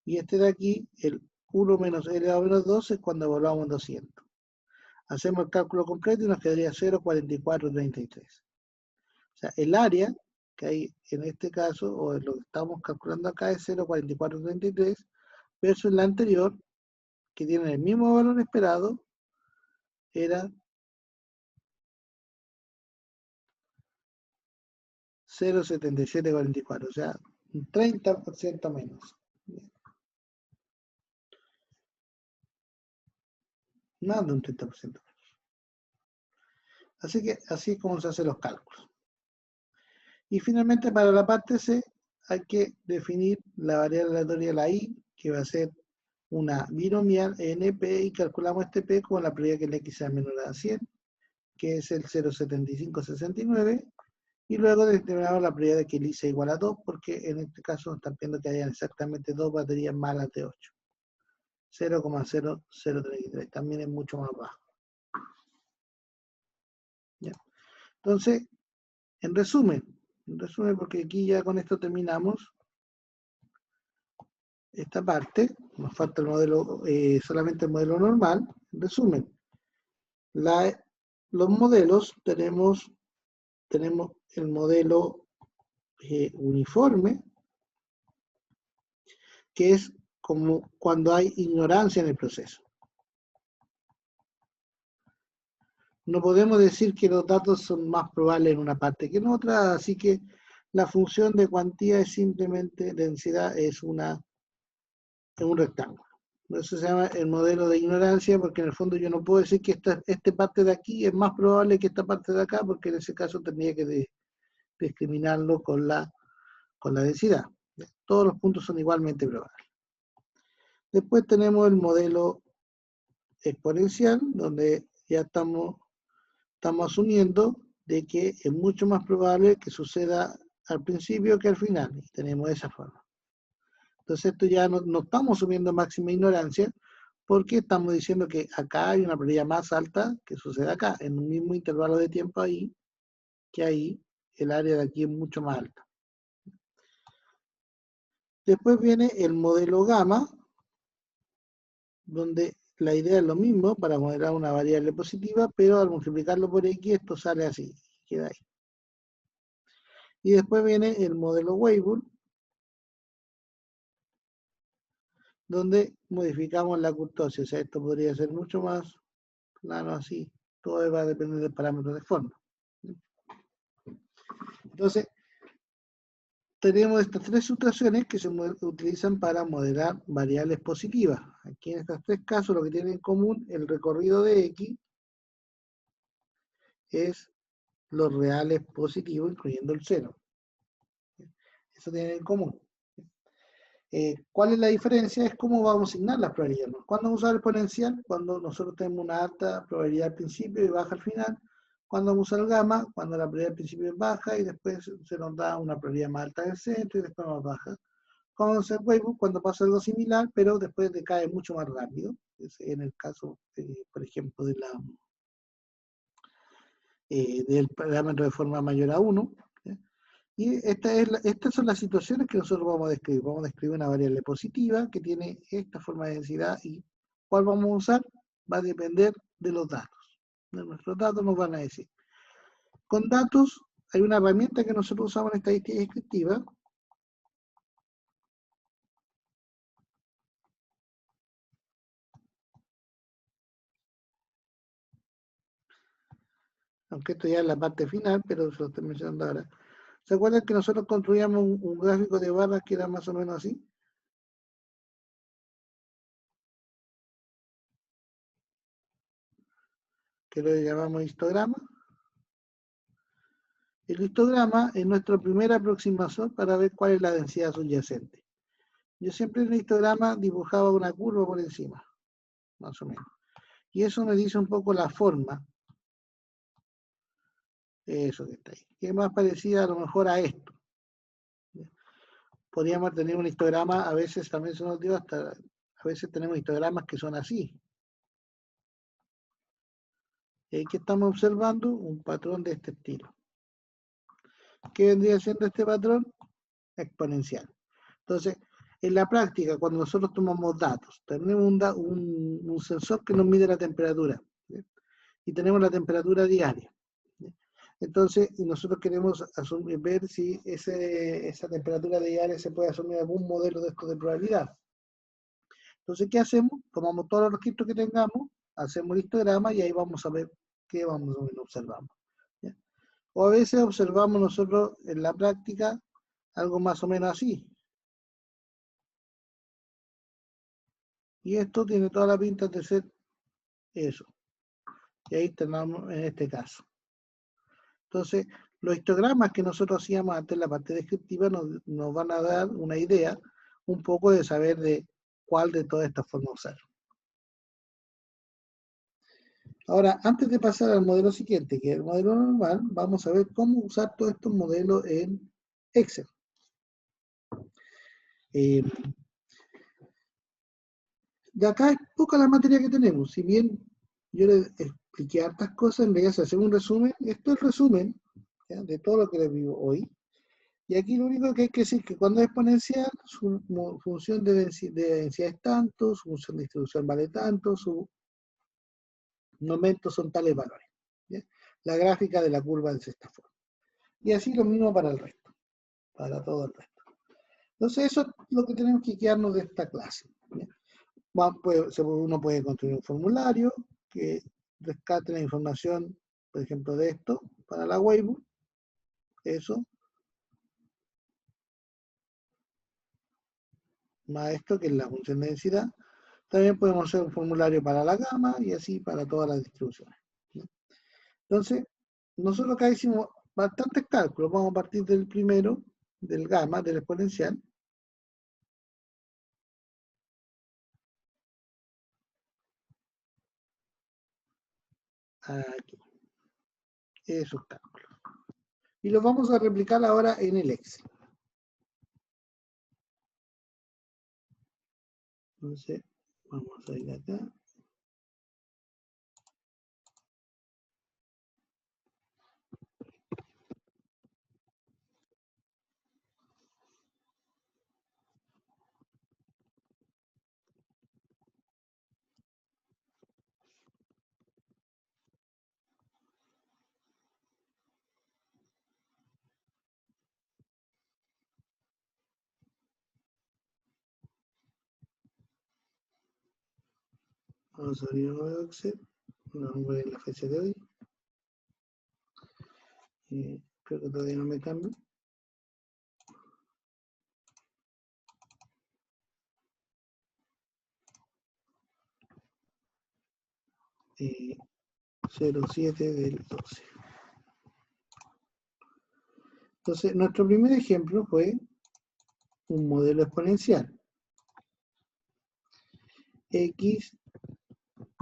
Y este de aquí, el 1 menos e elevado a menos 2 es cuando evaluamos 200. Hacemos el cálculo completo y nos quedaría 0,4433. O sea, el área que hay en este caso, o lo que estamos calculando acá, es 0,4433, versus la anterior, que tiene el mismo valor esperado, era 0,7744, o sea, un 30% menos. Más de un 30%. Así que así es como se hacen los cálculos. Y finalmente, para la parte C, hay que definir la variable aleatoria, la i, que va a ser una binomial NP, y calculamos este P con la probabilidad que el X sea menor a 100, que es el 0,7569, y luego determinamos la probabilidad de que el I sea igual a 2, porque en este caso nos están pidiendo que hayan exactamente 2 baterías malas de 8. 0,0033, también es mucho más bajo. ¿Ya? Entonces, en resumen, porque aquí ya con esto terminamos esta parte, nos falta el modelo, solamente el modelo normal. En resumen, los modelos tenemos el modelo uniforme, que es como cuando hay ignorancia en el proceso. No podemos decir que los datos son más probables en una parte que en otra, así que la función de cuantía es simplemente densidad, es un rectángulo. Eso se llama el modelo de ignorancia, porque en el fondo yo no puedo decir que esta parte de aquí es más probable que esta parte de acá, porque en ese caso tendría que discriminarlo con la densidad. Todos los puntos son igualmente probables. Después tenemos el modelo exponencial, donde ya estamos asumiendo de que es mucho más probable que suceda al principio que al final. Y tenemos esa forma. Entonces esto ya no estamos asumiendo máxima ignorancia, porque estamos diciendo que acá hay una probabilidad más alta que suceda acá, en un mismo intervalo de tiempo ahí, que ahí el área de aquí es mucho más alta. Después viene el modelo gamma, donde la idea es lo mismo para modelar una variable positiva, pero al multiplicarlo por x esto sale así, queda ahí. Y después viene el modelo Weibull, donde modificamos la kurtosis. O sea, esto podría ser mucho más plano así. Todo va a depender del parámetro de forma. Entonces, tenemos estas tres situaciones que se utilizan para modelar variables positivas. Aquí en estos tres casos lo que tienen en común el recorrido de X es los reales positivos, incluyendo el 0. Eso tienen en común. ¿Cuál es la diferencia? Es cómo vamos a asignar las probabilidades. ¿Cuándo vamos a usar el exponencial? Cuando nosotros tenemos una alta probabilidad al principio y baja al final. Cuando vamos a usar el gamma, cuando la probabilidad al principio es baja y después se nos da una probabilidad más alta en el centro y después más baja. Cuando vamos a usar Weibull, cuando pasa algo similar, pero después decae mucho más rápido. En el caso, por ejemplo, del parámetro de forma mayor a 1. Y estas son las situaciones que nosotros vamos a describir. Vamos a describir una variable positiva que tiene esta forma de densidad, y cuál vamos a usar va a depender de los datos. De nuestros datos nos van a decir. Con datos hay una herramienta que nosotros usamos en estadística descriptiva, aunque esto ya es la parte final, pero se lo estoy mencionando ahora. ¿Se acuerdan que nosotros construíamos un gráfico de barras que era más o menos así? Que lo llamamos histograma. El histograma es nuestra primera aproximación para ver cuál es la densidad subyacente. Yo siempre en el histograma dibujaba una curva por encima, más o menos. Y eso me dice un poco la forma. Eso que está ahí. Que es más parecida a lo mejor a esto. Podríamos tener un histograma, a veces también se nos dio hasta, a veces tenemos histogramas que son así. Y aquí estamos observando un patrón de este estilo. ¿Qué vendría siendo este patrón? Exponencial. Entonces, en la práctica, cuando nosotros tomamos datos, tenemos un sensor que nos mide la temperatura, ¿sí? Y tenemos la temperatura diaria, ¿sí? Entonces, nosotros queremos ver si esa temperatura diaria se puede asumir algún modelo de esto de probabilidad. Entonces, ¿qué hacemos? Tomamos todos los registros que tengamos, hacemos el histograma y ahí vamos a ver qué vamos a ver, observamos. ¿Sí? O a veces observamos nosotros en la práctica algo más o menos así. Y esto tiene toda la pinta de ser eso. Y ahí tenemos en este caso. Entonces, Los histogramas que nosotros hacíamos antes en la parte descriptiva nos van a dar una idea un poco de saber de cuál de todas estas formas usar. Ahora, antes de pasar al modelo siguiente, que es el modelo normal, vamos a ver cómo usar todos estos modelos en Excel. De acá es poca la materia que tenemos. Si bien yo les expliqué hartas cosas, en realidad se hace un resumen. Esto es el resumen, ¿ya?, de todo lo que les digo hoy. Y aquí lo único que hay que decir es que cuando es exponencial, su función de densidad es tanto, su función de distribución vale tanto, su momento son tales valores, ¿ya? La gráfica de la curva es de esta forma. Y así lo mismo para el resto, para todo el resto. Entonces eso es lo que tenemos que quedarnos de esta clase, ¿ya? Uno puede construir un formulario que rescate la información, por ejemplo, de esto, para la Weibull, eso, más esto que es la función de densidad. También podemos hacer un formulario para la gama y así para todas las distribuciones, ¿no? Entonces, nosotros acá hicimos bastantes cálculos. Vamos a partir del primero, del gamma, del exponencial. Aquí, esos cálculos. Y los vamos a replicar ahora en el Excel. Entonces, vamos a ir acá. Vamos a abrir un nuevo Excel. Vamos a ver la fecha de hoy. Creo que todavía no me cambio. 07 del 12. Entonces, nuestro primer ejemplo fue un modelo exponencial. X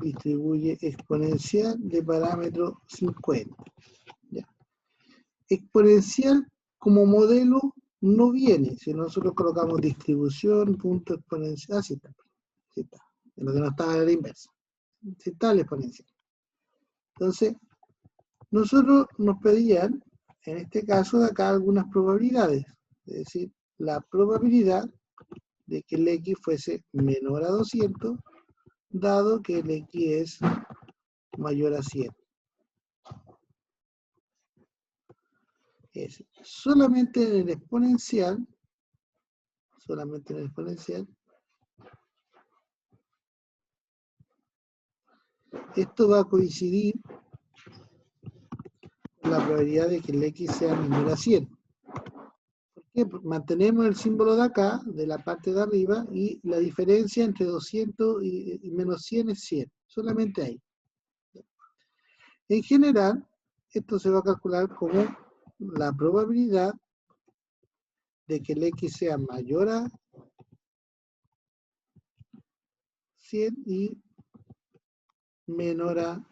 distribuye exponencial de parámetro 50. ¿Ya? Exponencial como modelo no viene. Si nosotros colocamos distribución, punto exponencial, así está. Así está. En lo que no estaba a la inversa. Así está el exponencial. Entonces, nosotros nos pedían, en este caso de acá, algunas probabilidades. Es decir, la probabilidad de que el X fuese menor a 200, dado que el X es mayor a 100. Es solamente en el exponencial, esto va a coincidir con la probabilidad de que el X sea menor a 100. ¿Por qué? Porque mantenemos el símbolo de acá, de la parte de arriba, y la diferencia entre 200 y menos 100 es 100. Solamente ahí. En general, esto se va a calcular como la probabilidad de que el X sea mayor a 100 y menor a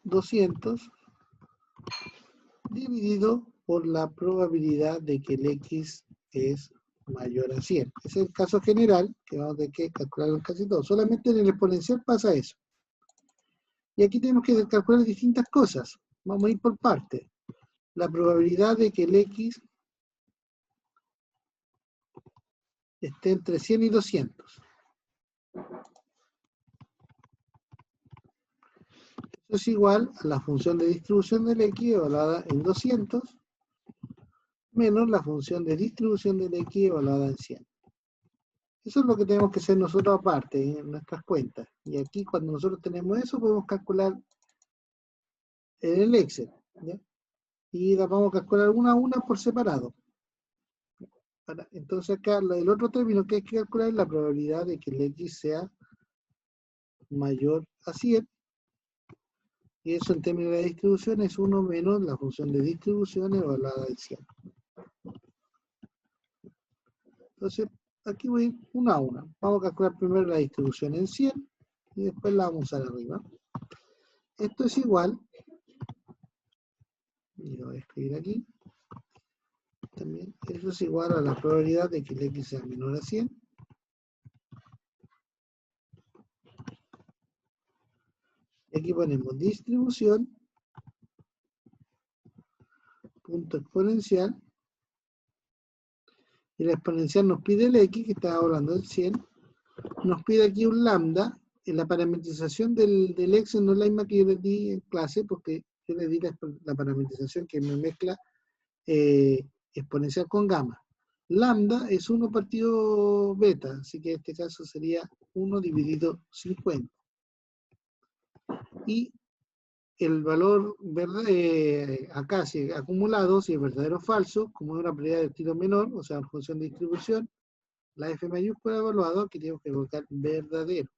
200 dividido por la probabilidad de que el X es mayor a 100. Ese es el caso general que vamos a tener que calcular en casi todo. Solamente en el exponencial pasa eso. Y aquí tenemos que calcular distintas cosas. Vamos a ir por partes. La probabilidad de que el X esté entre 100 y 200. Eso es igual a la función de distribución del X evaluada en 200 menos la función de distribución del X evaluada en 100. Eso es lo que tenemos que hacer nosotros aparte en nuestras cuentas. Y aquí cuando nosotros tenemos eso podemos calcular en el Excel, ¿ya? Y las vamos a calcular una a una por separado. Entonces acá el otro término que hay que calcular es la probabilidad de que el X sea mayor a 100 Y eso en términos de la distribución es 1 menos la función de distribución evaluada en 100. Entonces, aquí voy una a una. Vamos a calcular primero la distribución en 100 y después la vamos a usar arriba. Esto es igual, y lo voy a escribir aquí, también, eso es igual a la probabilidad de que el x sea menor a 100. Y aquí ponemos distribución, punto exponencial, y la exponencial nos pide el x, que estaba hablando del 100, nos pide aquí un lambda. En la parametrización del Excel no es la misma que yo les di en clase, porque yo les di la parametrización que me mezcla exponencial con gamma. Lambda es 1 partido beta, así que en este caso sería 1 dividido 50. Y el valor acá, si acumulado, si es verdadero o falso, como es una probabilidad de estilo menor, o sea, en función de distribución, la F mayúscula evaluado, aquí tenemos que colocar verdadero.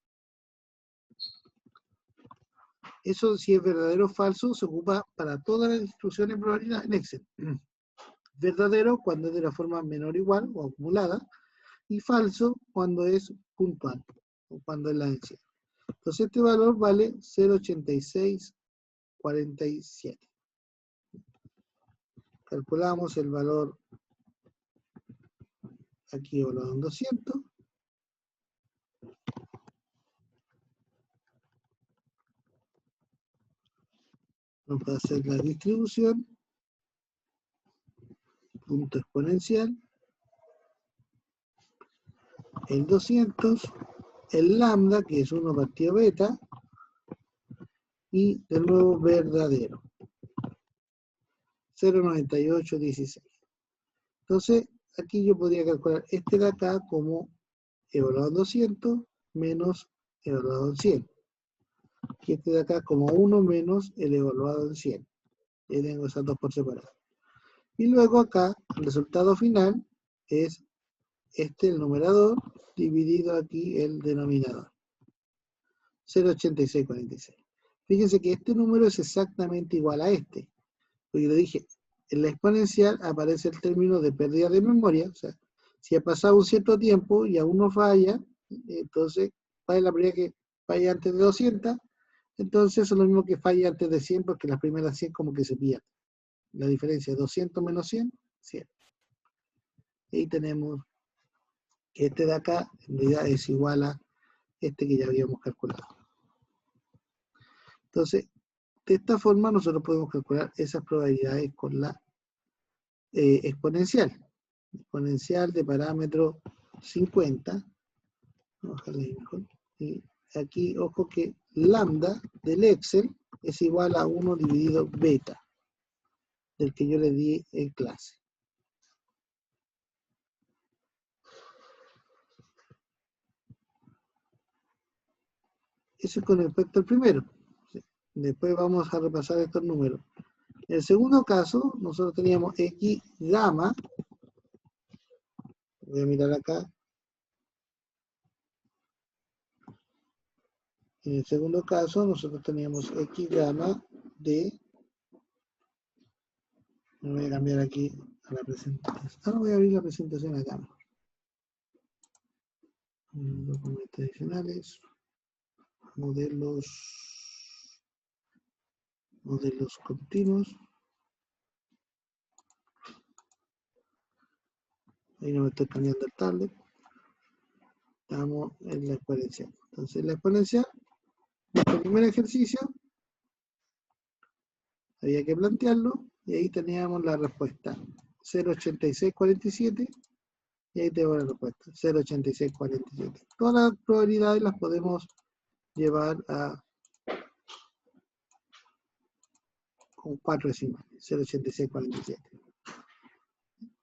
Eso, si es verdadero o falso, se ocupa para todas las distribuciones de probabilidad en Excel. Verdadero cuando es de la forma menor o igual o acumulada, y falso cuando es puntual o cuando es la densidad. Entonces este valor vale 0,8647. Calculamos el valor aquí evaluado en 200. Vamos a hacer la distribución, punto exponencial, el 200, el lambda, que es 1 partido beta, y de nuevo verdadero, 0,9816. Entonces, aquí yo podría calcular este de acá como evaluado en 200 menos evaluado en 100. Y este de acá como 1 menos el evaluado en 100. Y tengo esas dos por separado. Y luego acá, el resultado final es el numerador dividido aquí el denominador. 0,8646. Fíjense que este número es exactamente igual a este. Porque le dije, en la exponencial aparece el término de pérdida de memoria. O sea, si ha pasado un cierto tiempo y aún no falla, entonces vale la primera que falla antes de 200. Entonces es lo mismo que falla antes de 100, porque las primeras 100 como que se pierden. La diferencia es 200 menos 100, 100. Y ahí tenemos que este de acá en realidad es igual a este que ya habíamos calculado. Entonces, de esta forma nosotros podemos calcular esas probabilidades con la exponencial. Exponencial de parámetro 50. Vamos a dejarle ahí mejor. Y aquí, ojo que lambda del Excel es igual a 1 dividido beta, del que yo le di en clase. Eso es con respecto al primero. Después vamos a repasar estos números. En el segundo caso, nosotros teníamos X gamma. Voy a mirar acá. En el segundo caso, nosotros teníamos X gamma de... Me voy a cambiar aquí a la presentación. Ahora voy a abrir la presentación acá. Documentos adicionales. Modelos continuos. Ahí no me estoy cambiando el tablet. Estamos en la exponencial. Entonces, la exponencial, nuestro primer ejercicio, había que plantearlo, y ahí teníamos la respuesta. 0,8647, y ahí tengo la respuesta. 0,8647. Todas las probabilidades las podemos llevar con 4 decimales. 0,8647.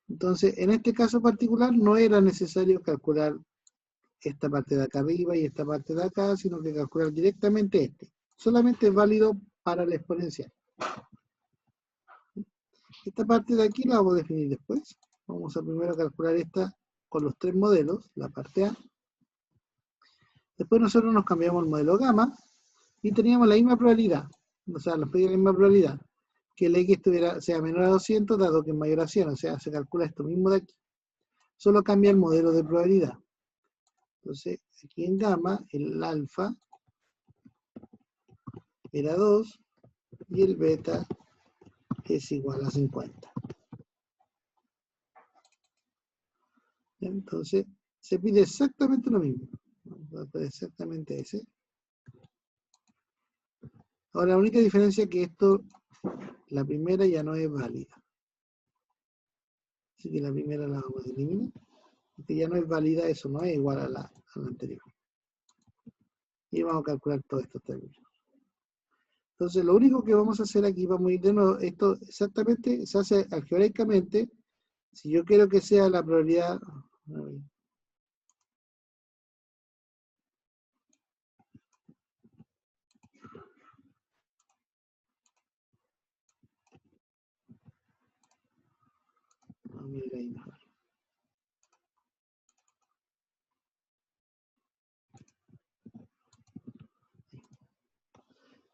Entonces, en este caso particular, no era necesario calcular esta parte de acá arriba y esta parte de acá, sino que calcular directamente este. Solamente es válido para la exponencial. Esta parte de aquí la vamos a definir después. Vamos a primero calcular esta con los 3 modelos, la parte A. Después nosotros nos cambiamos el modelo gamma y teníamos la misma probabilidad. o sea, nos pedía la misma probabilidad, que el X sea menor a 200, dado que es mayor a 100, o sea, se calcula esto mismo de aquí. Solo cambia el modelo de probabilidad. Entonces, aquí en gamma, el alfa era 2 y el beta es igual a 50. Entonces, se pide exactamente lo mismo. Exactamente ese. Ahora, la única diferencia es que esto, la primera ya no es válida. Así que la primera la vamos a eliminar. Porque ya no es válida, eso no es igual a la anterior. Y vamos a calcular todos estos términos. Entonces, lo único que vamos a hacer aquí, vamos a ir de nuevo, esto exactamente se hace algebraicamente. Si yo quiero que sea la probabilidad...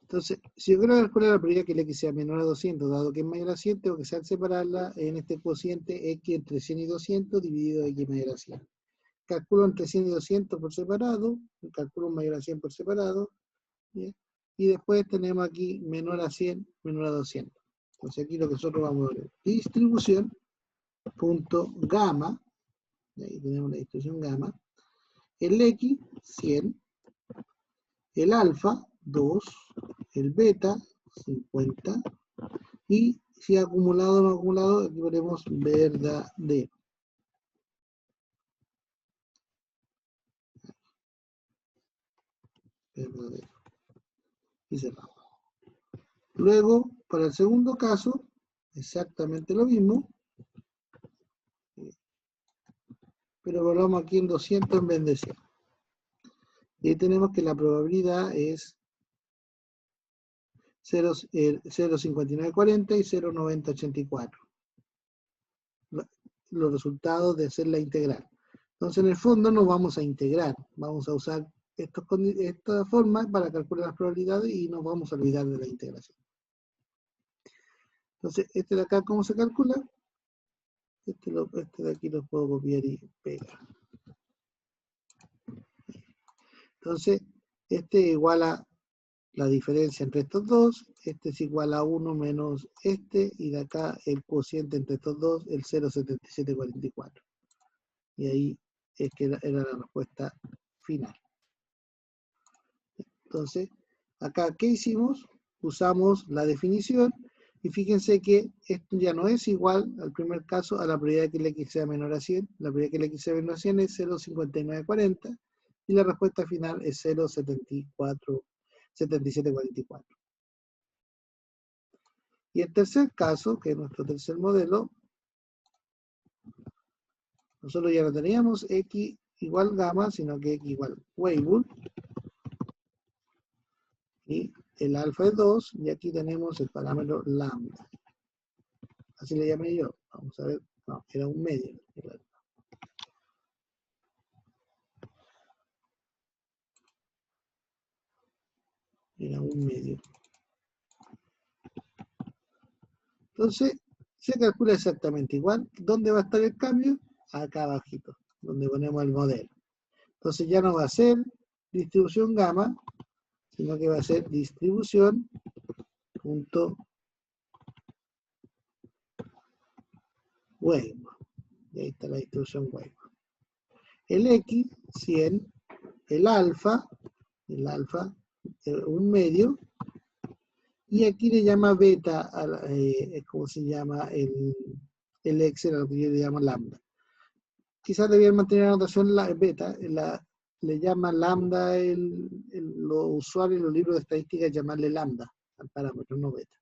Entonces, si yo quiero calcular la probabilidad que el X sea menor a 200, dado que es mayor a 100, tengo que saber separarla en este cociente X entre 100 y 200 dividido X mayor a 100. Calculo entre 100 y 200 por separado, calculo mayor a 100 por separado, ¿bien? Y después tenemos aquí menor a 100, menor a 200. Entonces aquí lo que nosotros vamos a ver es distribución punto gamma, ahí tenemos la distribución gamma, el X 100, el alfa 2, el beta 50, y si acumulado o no acumulado, aquí ponemos verdadero. Verdadero. Y cerramos. Luego, para el segundo caso, exactamente lo mismo, pero volvamos aquí en 200 en vez de 100. Y ahí tenemos que la probabilidad es 0,5940 y 0,9084. Los resultados de hacer la integral. Entonces, en el fondo no vamos a integrar, vamos a usar esta forma para calcular las probabilidades y nos vamos a olvidar de la integración. Entonces, este de acá, ¿cómo se calcula? Este de aquí lo puedo copiar y pegar. Entonces, este es igual a la diferencia entre estos dos, este es igual a 1 menos este, y de acá el cociente entre estos dos, el 0,7744. Y ahí es que era la respuesta final. Entonces, acá, ¿qué hicimos? Usamos la definición, y fíjense que esto ya no es igual al primer caso a la probabilidad de que el X sea menor a 100. La probabilidad de que el X sea menor a 100 es 0,5940, y la respuesta final es 0,7744. Y el tercer caso, que es nuestro tercer modelo, nosotros ya no teníamos X igual gamma, sino que X igual Weibull, y el alfa es 2, y aquí tenemos el parámetro lambda. Así le llamé yo. Vamos a ver. No, era un medio. Era un medio. Entonces, se calcula exactamente igual. ¿Dónde va a estar el cambio? Acá abajito, donde ponemos el modelo. Entonces ya no va a ser distribución gamma, sino que va a ser distribución punto Weibull. Y ahí está la distribución Weibull. El X, 100, el alfa, un medio, y aquí le llama beta, ¿cómo se llama? El Excel, a lo que yo le llamo lambda. Quizás debían mantener la notación beta, le llama lambda, los usuarios, los libros de estadística, llamarle lambda al parámetro, no beta.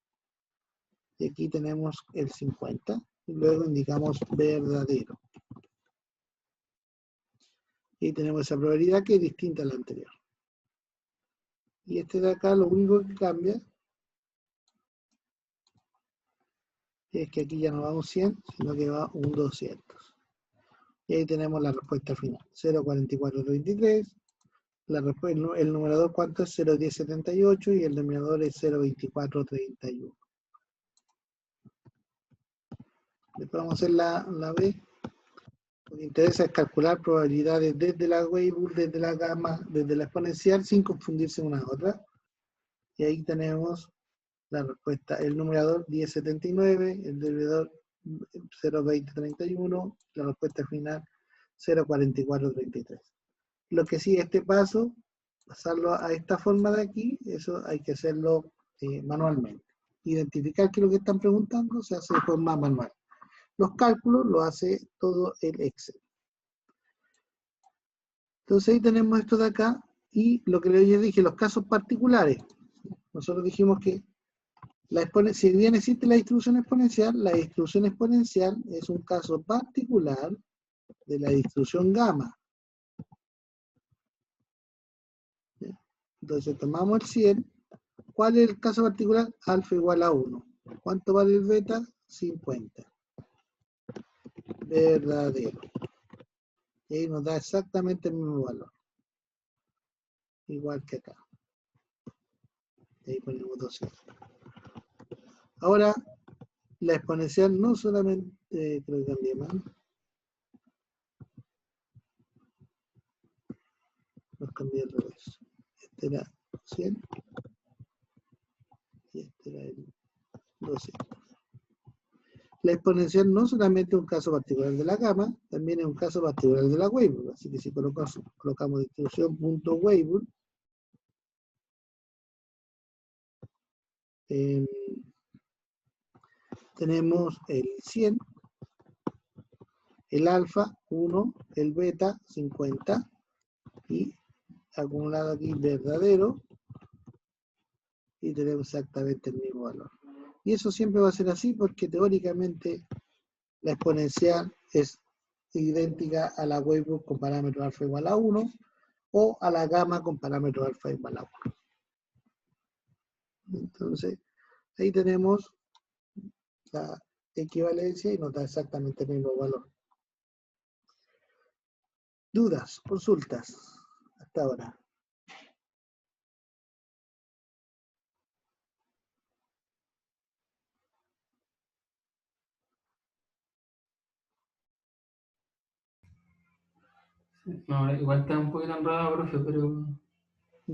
Y aquí tenemos el 50, y luego indicamos verdadero. Y tenemos esa probabilidad que es distinta a la anterior. Y este de acá, lo único que cambia es que aquí ya no va un 100, sino que va un 200. Y ahí tenemos la respuesta final. 0,4433 el numerador cuánto es 0,1078 y el denominador es 0,2431. Después vamos a hacer la B. Lo que interesa es calcular probabilidades desde la Weibull, desde la gamma, desde la exponencial, sin confundirse una a otra. Y ahí tenemos la respuesta. El numerador 1079, el denominador 0,2031, la respuesta final 0,4433. Lo que sigue este paso, pasarlo a esta forma de aquí, eso hay que hacerlo manualmente. Identificar qué es lo que están preguntando se hace de forma manual. Los cálculos lo hace todo el Excel. Entonces ahí tenemos esto de acá y lo que les dije, los casos particulares. Nosotros dijimos que si bien existe la distribución exponencial es un caso particular de la distribución gamma. Entonces tomamos el 100. ¿Cuál es el caso particular? Alfa igual a 1. ¿Cuánto vale el beta? 50. Verdadero. Y ahí nos da exactamente el mismo valor. Igual que acá. Y ahí ponemos 200. Ahora, la exponencial no solamente, creo que cambié más. Los cambié al revés. Este era 100 y este era el 200. La exponencial no solamente es un caso particular de la gamma, también es un caso particular de la Weibull. Así que si colocamos distribución.weibull, tenemos el 100, el alfa 1, el beta 50 y acumulado aquí verdadero y tenemos exactamente el mismo valor. Y eso siempre va a ser así porque teóricamente la exponencial es idéntica a la Weibull con parámetro alfa igual a 1 o a la gamma con parámetro alfa igual a 1. Entonces, ahí tenemos la equivalencia y nos da exactamente el mismo valor. ¿Dudas? ¿Consultas? Hasta ahora. No, igual está un poquito enredado, profe, pero ¿Un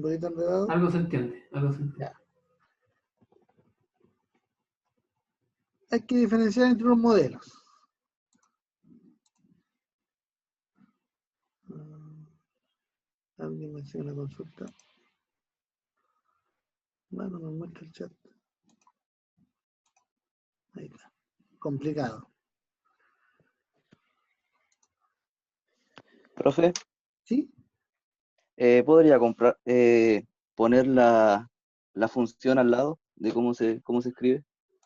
poquito enredado? algo se entiende, algo se entiende. Ya. Hay que diferenciar entre los modelos. Alguien me hace una consulta. Bueno, me muestra el chat. Ahí está. Complicado. Profe, ¿Sí? ¿podría poner la función al lado de cómo se escribe,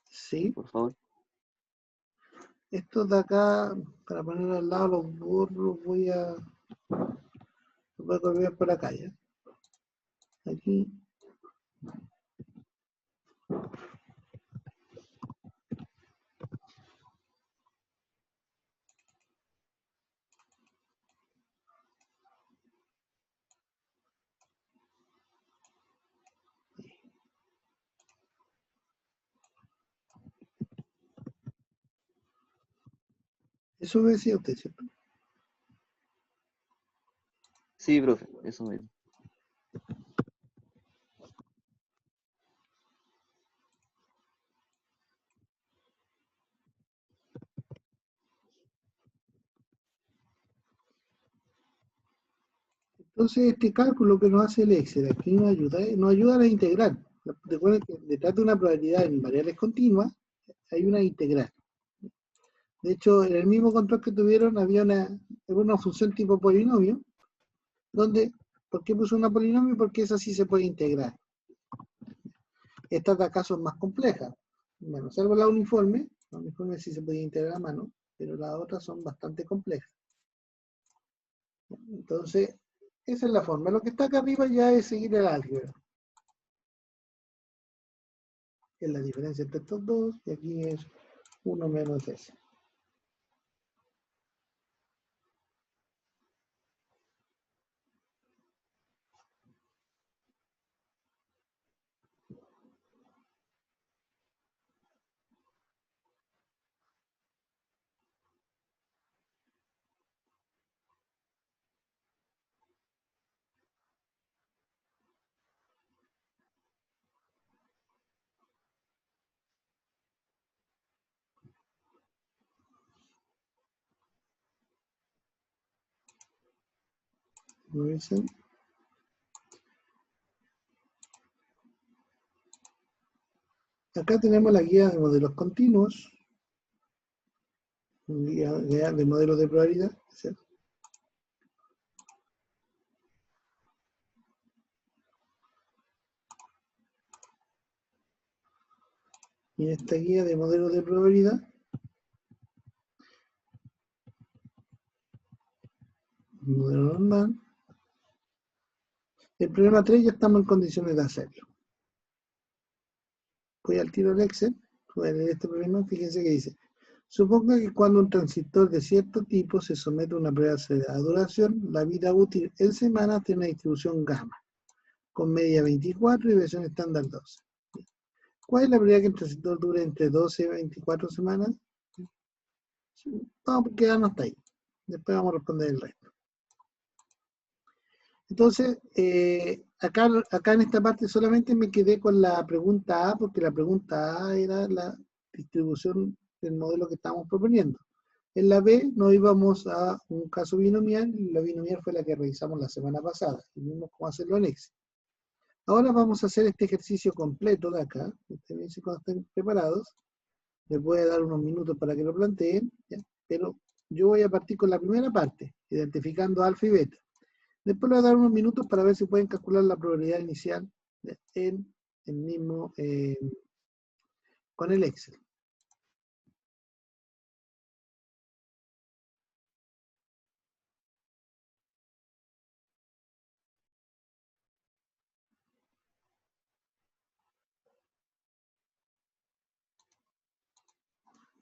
Sí. por favor? Estos de acá, para poner al lado los burros, voy a copiar por acá ya. Aquí. Eso me decía usted, ¿cierto? Sí, profe, eso mismo. Entonces, este cálculo que nos hace el Excel aquí nos ayuda a la integral. Recuerden que detrás de una probabilidad en variables continuas hay una integral. De hecho, en el mismo control que tuvieron había una función tipo polinomio, donde, ¿por qué puso una polinomio? Porque esa sí se puede integrar. Estas de acá son más complejas. Bueno, salvo la uniforme sí se puede integrar a mano, pero las otras son bastante complejas. Entonces, esa es la forma. Lo que está acá arriba ya es seguir el álgebra. Es la diferencia entre estos dos, y aquí es 1 menos S. Revisen. Acá tenemos la guía de modelos continuos, guía de modelos de probabilidad, ¿sí? Y en esta guía de modelos de probabilidad, modelo normal, el problema 3 ya estamos en condiciones de hacerlo. Voy al tiro al Excel, voy a leer este problema, fíjense que dice: suponga que cuando un transistor de cierto tipo se somete a una prueba acelerada de duración, la vida útil en semanas tiene una distribución gamma, con media 24 y versión estándar 12. ¿Cuál es la probabilidad que el transistor dure entre 12 y 24 semanas? Vamos a quedarnos hasta ahí. Después vamos a responder el resto. Entonces, acá en esta parte solamente me quedé con la pregunta A, porque la pregunta A era la distribución del modelo que estábamos proponiendo. En la B nos íbamos a un caso binomial, y la binomial fue la que revisamos la semana pasada, y vimos cómo hacerlo en Excel. Ahora vamos a hacer este ejercicio completo de acá. Ustedes me dicen cuando estén preparados. Les voy a dar unos minutos para que lo planteen, ¿ya? Pero yo voy a partir con la primera parte, identificando alfa y beta. Después les voy a dar unos minutos para ver si pueden calcular la probabilidad inicial en el mismo, con el Excel.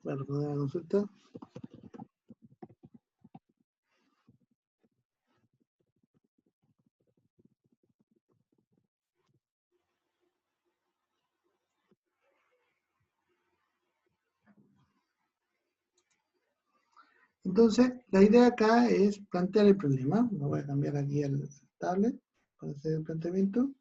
Para responder la consulta. Entonces, la idea acá es plantear el problema. Lo voy a cambiar aquí al tablet para hacer el planteamiento.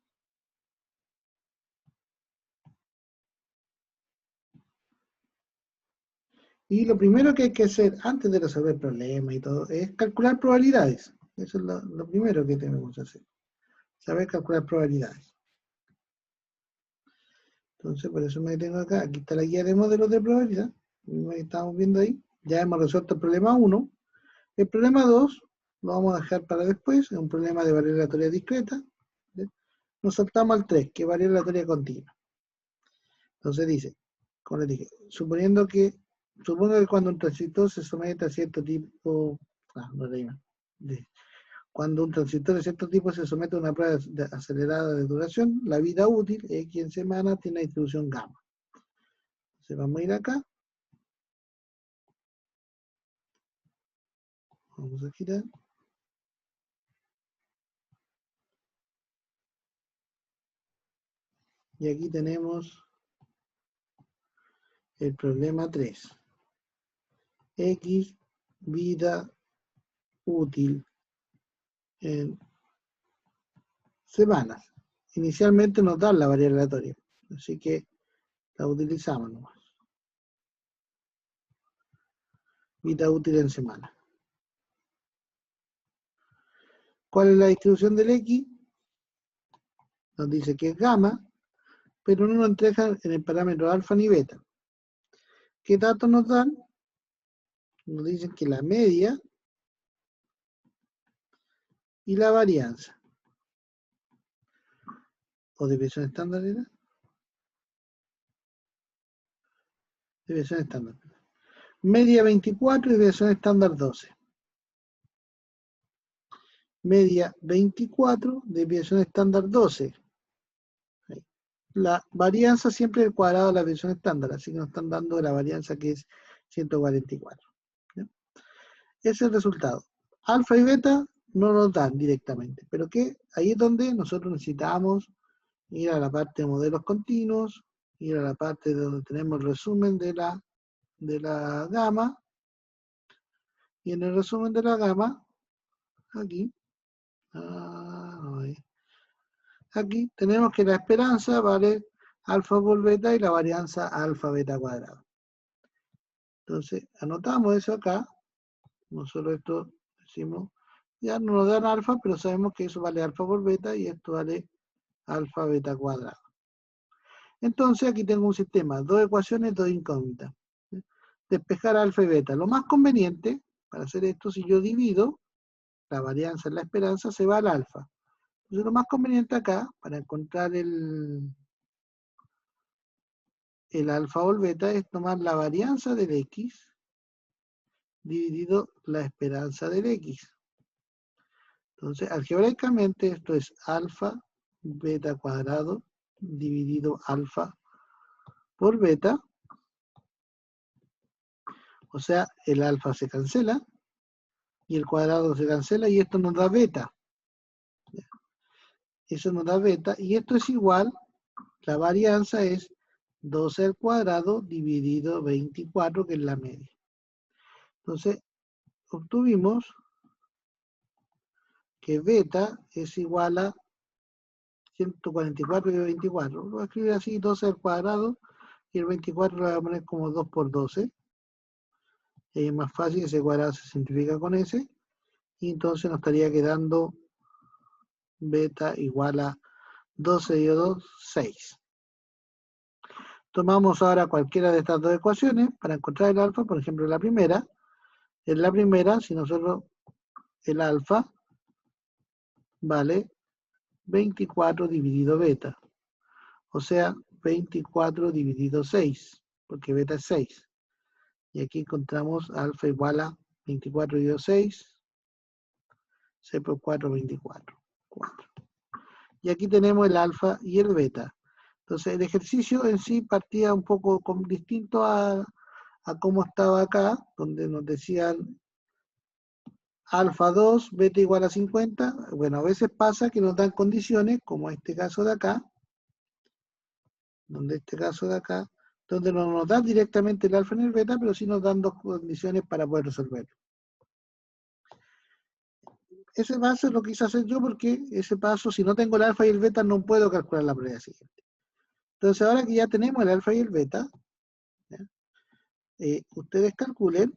Y lo primero que hay que hacer antes de resolver problemas y todo es calcular probabilidades. Eso es lo primero que tenemos que hacer. Saber calcular probabilidades. Entonces, por eso me detengo acá. Aquí está la guía de modelos de probabilidad. Estamos viendo ahí. Ya hemos resuelto el problema 1. El problema 2 lo vamos a dejar para después. Es un problema de variable aleatoria discreta. ¿Sí? Nos saltamos al 3, que es variable aleatoria continua. Entonces dice, como les dije, supongo que cuando un transistor se somete a cierto tipo... no leí mal. Cuando un transistor de cierto tipo se somete a una prueba acelerada de duración, la vida útil, X en semana, tiene una distribución gamma. Entonces vamos a ir acá. Vamos a girar. Y aquí tenemos el problema 3. X, vida útil en semanas. Inicialmente nos dan la variable aleatoria, así que la utilizamos nomás. Vida útil en semanas. ¿Cuál es la distribución del X? Nos dice que es gamma, pero no nos entrega en el parámetro alfa ni beta. ¿Qué datos nos dan? Nos dicen que la media y la varianza. ¿O desviación estándar era? Desviación estándar. Media 24 y desviación estándar 12. Media 24, desviación estándar 12. La varianza siempre es el cuadrado de la desviación estándar, así que nos están dando la varianza que es 144. ¿Ya? Ese es el resultado. Alfa y beta no nos dan directamente, pero que ahí es donde nosotros necesitamos ir a la parte de modelos continuos, ir a la parte donde tenemos el resumen de la gama, y en el resumen de la gama, aquí tenemos que la esperanza vale alfa por beta y la varianza alfa beta cuadrado. Entonces, anotamos eso acá. Nosotros esto decimos, ya no nos dan alfa, pero sabemos que eso vale alfa por beta y esto vale alfa beta cuadrado. Entonces aquí tengo un sistema, dos ecuaciones, dos incógnitas. Despejar alfa y beta. Lo más conveniente para hacer esto, si yo divido, la varianza en la esperanza se va al alfa. Entonces lo más conveniente acá, para encontrar el alfa o el beta, es tomar la varianza del x dividido la esperanza del x. Entonces, algebraicamente esto es alfa beta cuadrado dividido alfa por beta. O sea, el alfa se cancela y el cuadrado se cancela y esto nos da beta. Eso nos da beta y esto es igual, la varianza es 12 al cuadrado dividido 24, que es la media. Entonces, obtuvimos que beta es igual a 144 y 24. Lo voy a escribir así, 12 al cuadrado, y el 24 lo voy a poner como 2 por 12. Y es más fácil, ese cuadrado se simplifica con ese. Y entonces nos estaría quedando beta igual a 12 y 2, 6. Tomamos ahora cualquiera de estas dos ecuaciones para encontrar el alfa. Por ejemplo, la primera. En la primera, si nosotros el alfa vale 24 dividido beta. O sea, 24 dividido 6, porque beta es 6. Y aquí encontramos alfa igual a 24 dividido 6, 6 por 4, 24. 4. Y aquí tenemos el alfa y el beta. Entonces el ejercicio en sí partía un poco distinto a cómo estaba acá, donde nos decían alfa 2, beta igual a 50. Bueno, a veces pasa que nos dan condiciones, como este caso de acá, donde no nos dan directamente el alfa ni el beta, pero sí nos dan dos condiciones para poder resolverlo. Ese paso es lo que quise hacer yo, porque ese paso, si no tengo el alfa y el beta, no puedo calcular la probabilidad siguiente. Entonces, ahora que ya tenemos el alfa y el beta, ustedes calculen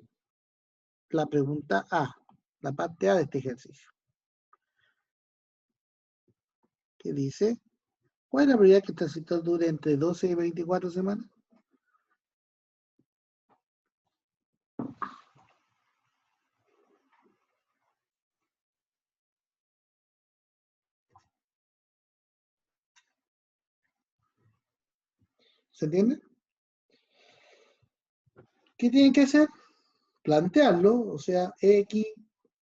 la pregunta A, la parte A de este ejercicio. Que dice, ¿cuál es la probabilidad que el transistor dure entre 12 y 24 semanas? ¿Se entiende? ¿Qué tienen que hacer? Plantearlo, o sea, X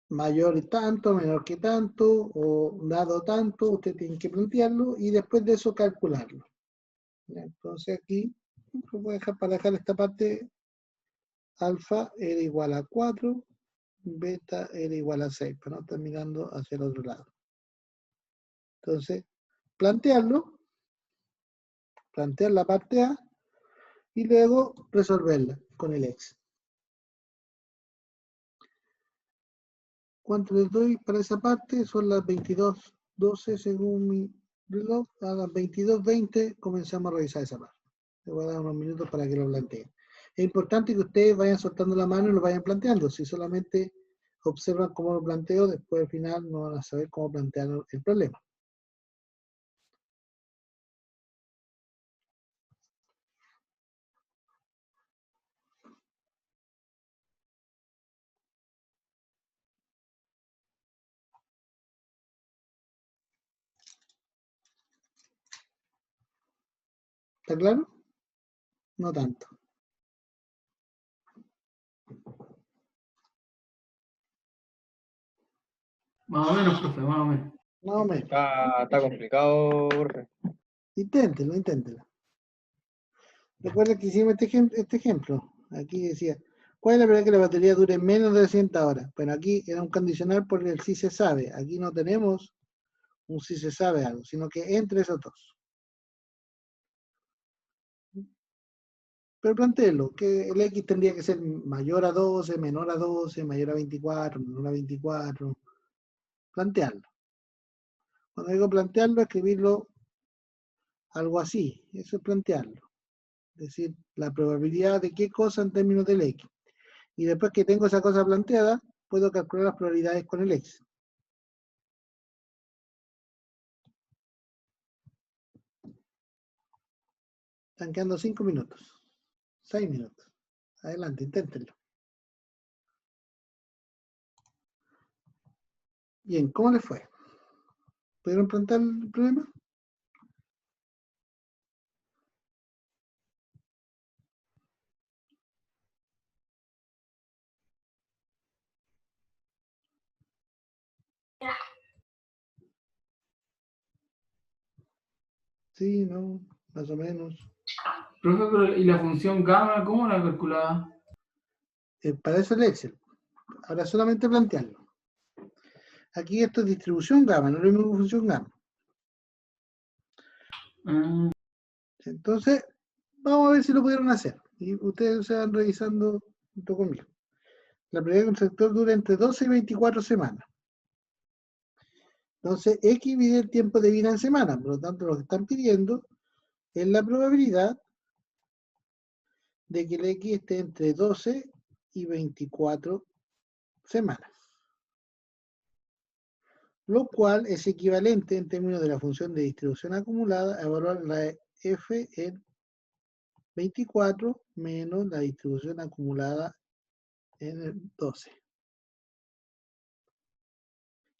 mayor tanto, menor que tanto, o dado tanto, usted tiene que plantearlo y después de eso calcularlo. Entonces aquí, lo voy a dejar para dejar esta parte, alfa era igual a 4, beta era igual a 6, para no estar mirando hacia el otro lado. Entonces, plantearlo, plantear la parte A, y luego resolverla con el X. ¿Cuánto les doy para esa parte? Son las 22:12 según mi reloj. A las 22:20 comenzamos a revisar esa parte. Les voy a dar unos minutos para que lo planteen. Es importante que ustedes vayan soltando la mano y lo vayan planteando. Si solamente observan cómo lo planteo, después al final no van a saber cómo plantear el problema. ¿Está claro? No tanto. Más o menos, profe, más o menos. Más o menos. Está complicado, profe. Inténtelo. Recuerda que hicimos este ejemplo. Aquí decía, ¿cuál es la probabilidad que la batería dure menos de 200 horas? Bueno, aquí era un condicional por el si se sabe. Aquí no tenemos un si se sabe algo, sino que entre esos dos. Pero plantéelo, que el X tendría que ser mayor a 12, menor a 12, mayor a 24, menor a 24. Plantearlo. Cuando digo plantearlo, escribirlo algo así. Eso es plantearlo. Es decir, la probabilidad de qué cosa en términos del X. Y después que tengo esa cosa planteada, puedo calcular las probabilidades con el X. Están quedando 5 minutos. 6 minutos. Adelante, inténtenlo. Bien, ¿cómo les fue? ¿Pudieron plantear el problema? Sí, no, más o menos. Profe, pero ¿y la función gamma cómo la calculaba? Para eso el Excel. Ahora solamente plantearlo. Aquí esto es distribución gamma, no es lo mismo que función gamma. Ah, Entonces, vamos a ver si lo pudieron hacer. Y ustedes se van revisando junto conmigo. La prueba de un sector dura entre 12 y 24 semanas. Entonces, X mide el tiempo de vida en semanas. Por lo tanto, lo que están pidiendo es la probabilidad de que el X esté entre 12 y 24 semanas. Lo cual es equivalente en términos de la función de distribución acumulada a evaluar la F en 24 menos la distribución acumulada en el 12.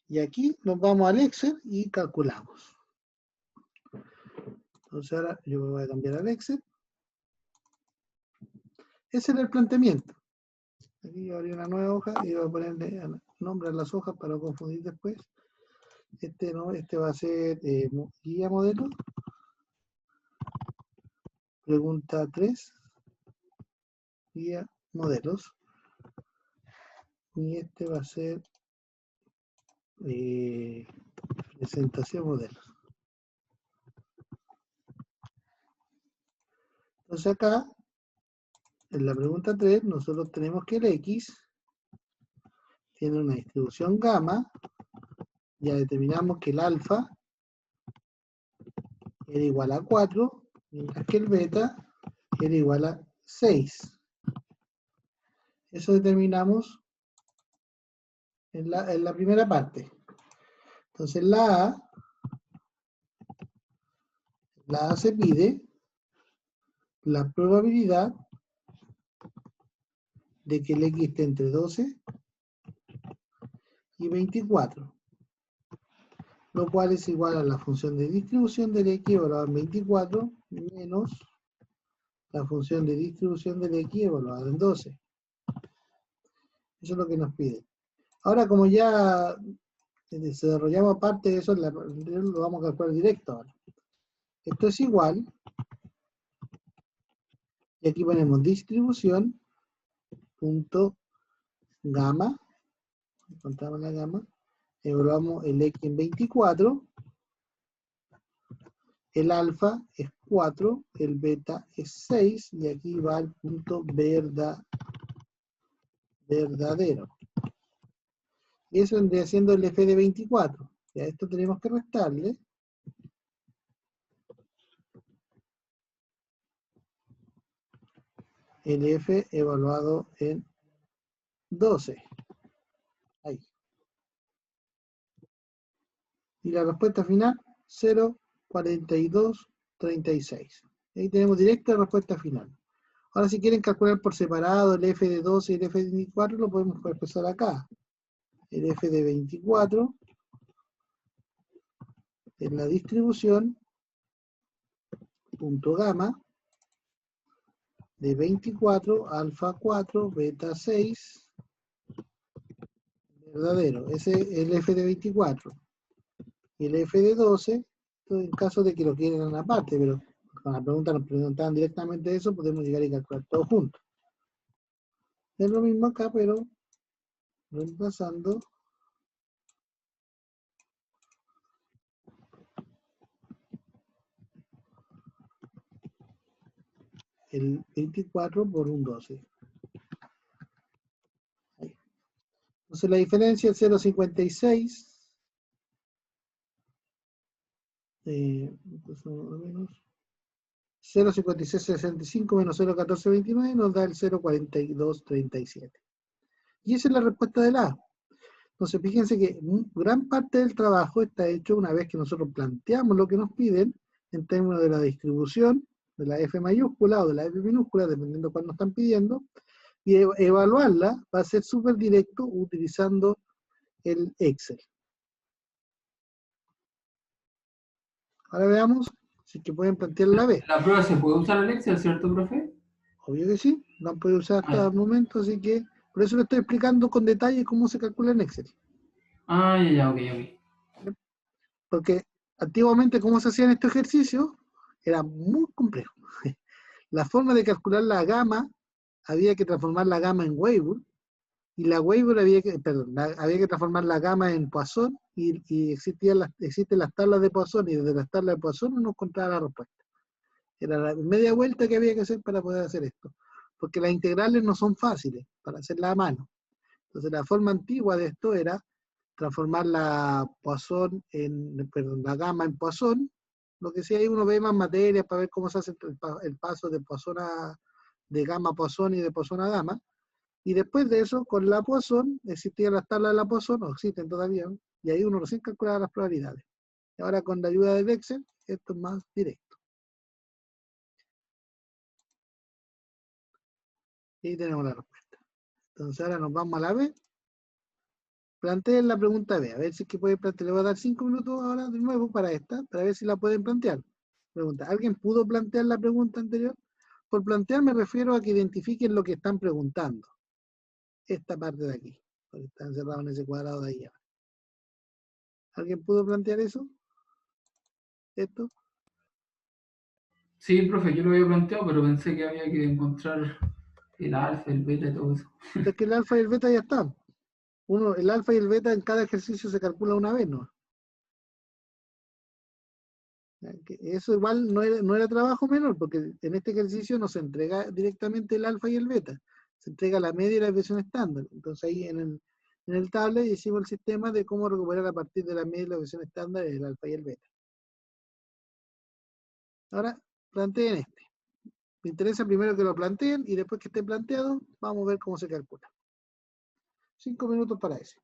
Y aquí nos vamos al Excel y calculamos. Entonces ahora yo me voy a cambiar al Excel. Ese era el planteamiento. Aquí yo abrí una nueva hoja y voy a ponerle nombre a las hojas para no confundir después. Este no, este va a ser guía modelo. Pregunta 3. Guía modelos. Y este va a ser presentación modelos. Entonces acá, en la pregunta 3, nosotros tenemos que el X tiene una distribución gamma. Ya determinamos que el alfa era igual a 4, mientras que el beta era igual a 6. Eso determinamos en la primera parte. Entonces la A se pide la probabilidad de que el X esté entre 12 y 24, lo cual es igual a la función de distribución del X evaluada en 24 menos la función de distribución del X evaluada en 12. Eso es lo que nos pide. Ahora, como ya desarrollamos parte de eso, lo vamos a calcular directo ahora. Esto es igual, y aquí ponemos distribución punto gamma, encontramos la gamma, evaluamos el X en 24, el alfa es 4, el beta es 6, y aquí va el punto verdadero. Y eso vendría siendo el F de 24. Y a esto tenemos que restarle el F evaluado en 12. Ahí. Y la respuesta final, 0,4236. Ahí tenemos directa la respuesta final. Ahora, si quieren calcular por separado el F de 12 y el F de 24, lo podemos expresar acá. El F de 24 es la distribución punto gamma de 24, alfa 4, beta 6, verdadero. Ese es el F de 24. Y el F de 12, en caso de que lo quieran aparte, pero con la pregunta nos preguntaban directamente eso, podemos llegar y calcular todo junto. Es lo mismo acá, pero reemplazando el 24 por un 12. Ahí. Entonces la diferencia es 0,56. 0,5665 menos 0,1429 nos da el 0,4237. Y esa es la respuesta de la A. Entonces fíjense que gran parte del trabajo está hecho una vez que nosotros planteamos lo que nos piden en términos de la distribución de la F mayúscula o de la F minúscula, dependiendo cuál nos están pidiendo, y evaluarla va a ser súper directo utilizando el Excel. Ahora veamos si es que pueden plantear la B. La prueba se puede usar el Excel, ¿cierto, profe? Obvio que sí, lo han podido usar hasta Ah, el momento, así que por eso le estoy explicando con detalle cómo se calcula en Excel. ya, ok, ok. Porque antiguamente cómo se hacían estos ejercicios era muy complejo. La forma de calcular la gama, había que transformar la gama en Weibull, y la Weibull había que transformar la gama en Poisson, y existen las tablas de Poisson, y desde las tablas de Poisson uno encontraba la respuesta. Era la media vuelta que había que hacer para poder hacer esto. Porque las integrales no son fáciles para hacerlas a mano. Entonces la forma antigua de esto era transformar la la gama en Poisson. Lo que sí ahí uno ve más materias para ver cómo se hace el paso de Poisson de gama a Poisson y de Poisson a gama. Y después de eso, con la Poisson, existían las tablas de la Poisson, no existen todavía, ¿no? Y ahí uno recién calculaba las probabilidades. Y ahora con la ayuda del Excel, esto es más directo. Y ahí tenemos la respuesta. Entonces ahora nos vamos a la B. Planteen la pregunta B, a ver si es que pueden plantear. Le voy a dar 5 minutos ahora de nuevo para esta, para ver si la pueden plantear. Pregunta, ¿alguien pudo plantear la pregunta anterior? Por plantear me refiero a que identifiquen lo que están preguntando. Esta parte de aquí, porque está encerrado en ese cuadrado de ahí. ¿Alguien pudo plantear eso? ¿Esto? Sí, profe, yo lo había planteado, pero pensé que había que encontrar el alfa, el beta y todo eso. Es que el alfa y el beta ya están. El alfa y el beta en cada ejercicio se calcula una vez, ¿no? Eso igual no era trabajo menor, porque en este ejercicio no se entrega directamente el alfa y el beta, se entrega la media y la desviación estándar. Entonces ahí en el tablet hicimos el sistema de cómo recuperar a partir de la media y la desviación estándar el alfa y el beta. Ahora planteen este. Me interesa primero que lo planteen y después que esté planteado, vamos a ver cómo se calcula. 5 minutos para eso.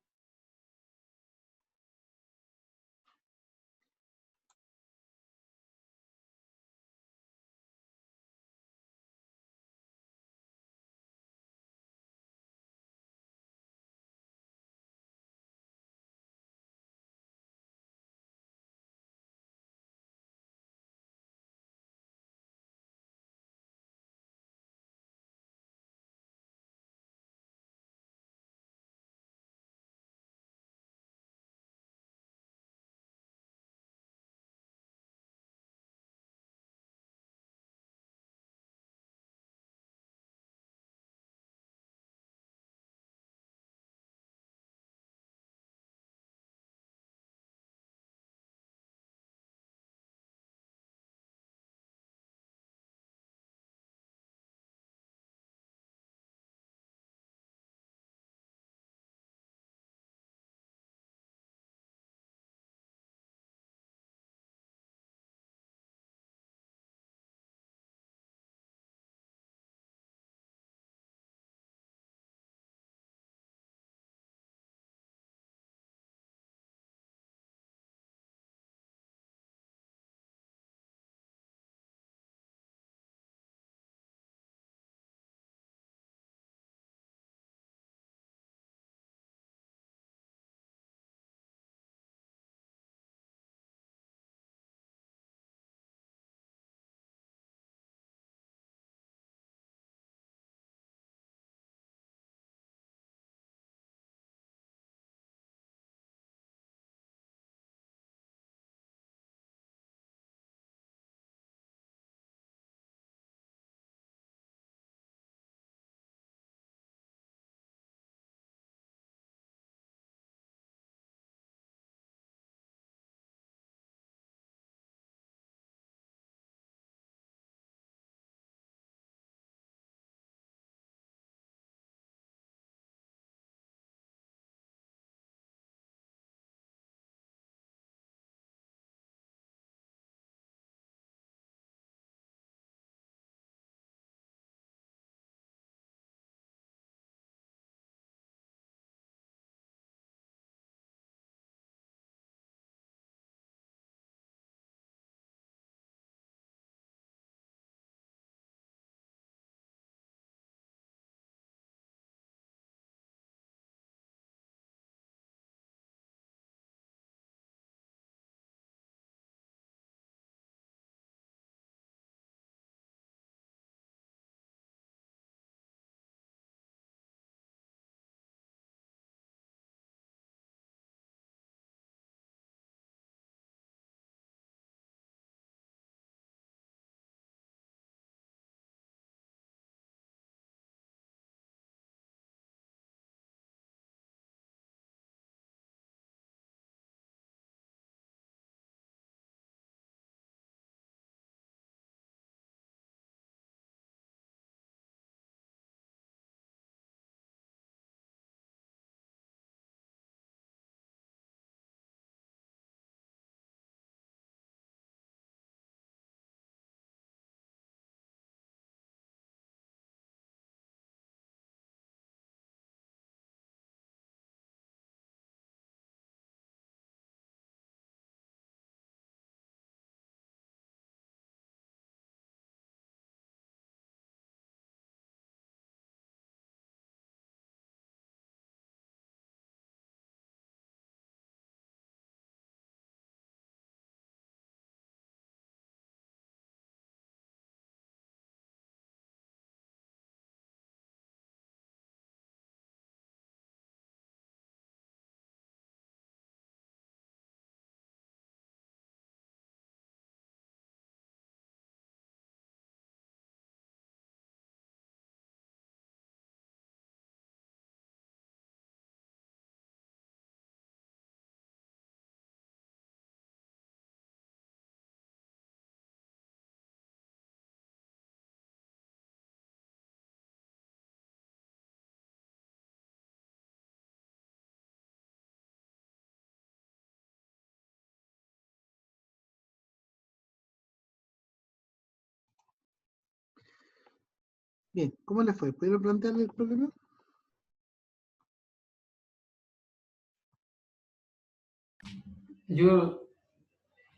Bien, ¿cómo les fue? ¿Pudieron plantearle el problema?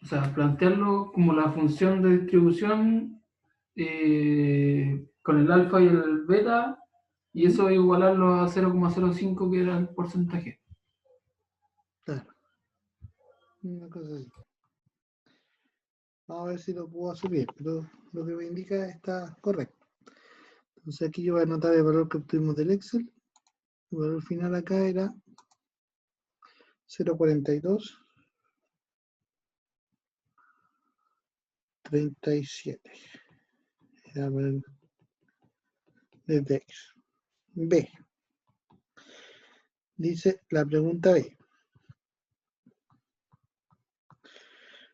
O sea, plantearlo como la función de distribución con el alfa y el beta, y eso igualarlo a 0,05 que era el porcentaje. Claro. Una cosa así. Vamos a ver si lo puedo asumir, pero lo que me indica está correcto. Entonces aquí yo voy a anotar el valor que obtuvimos del Excel. El valor final acá era 0,42. 37. Era para el de Dex. B. Dice la pregunta B.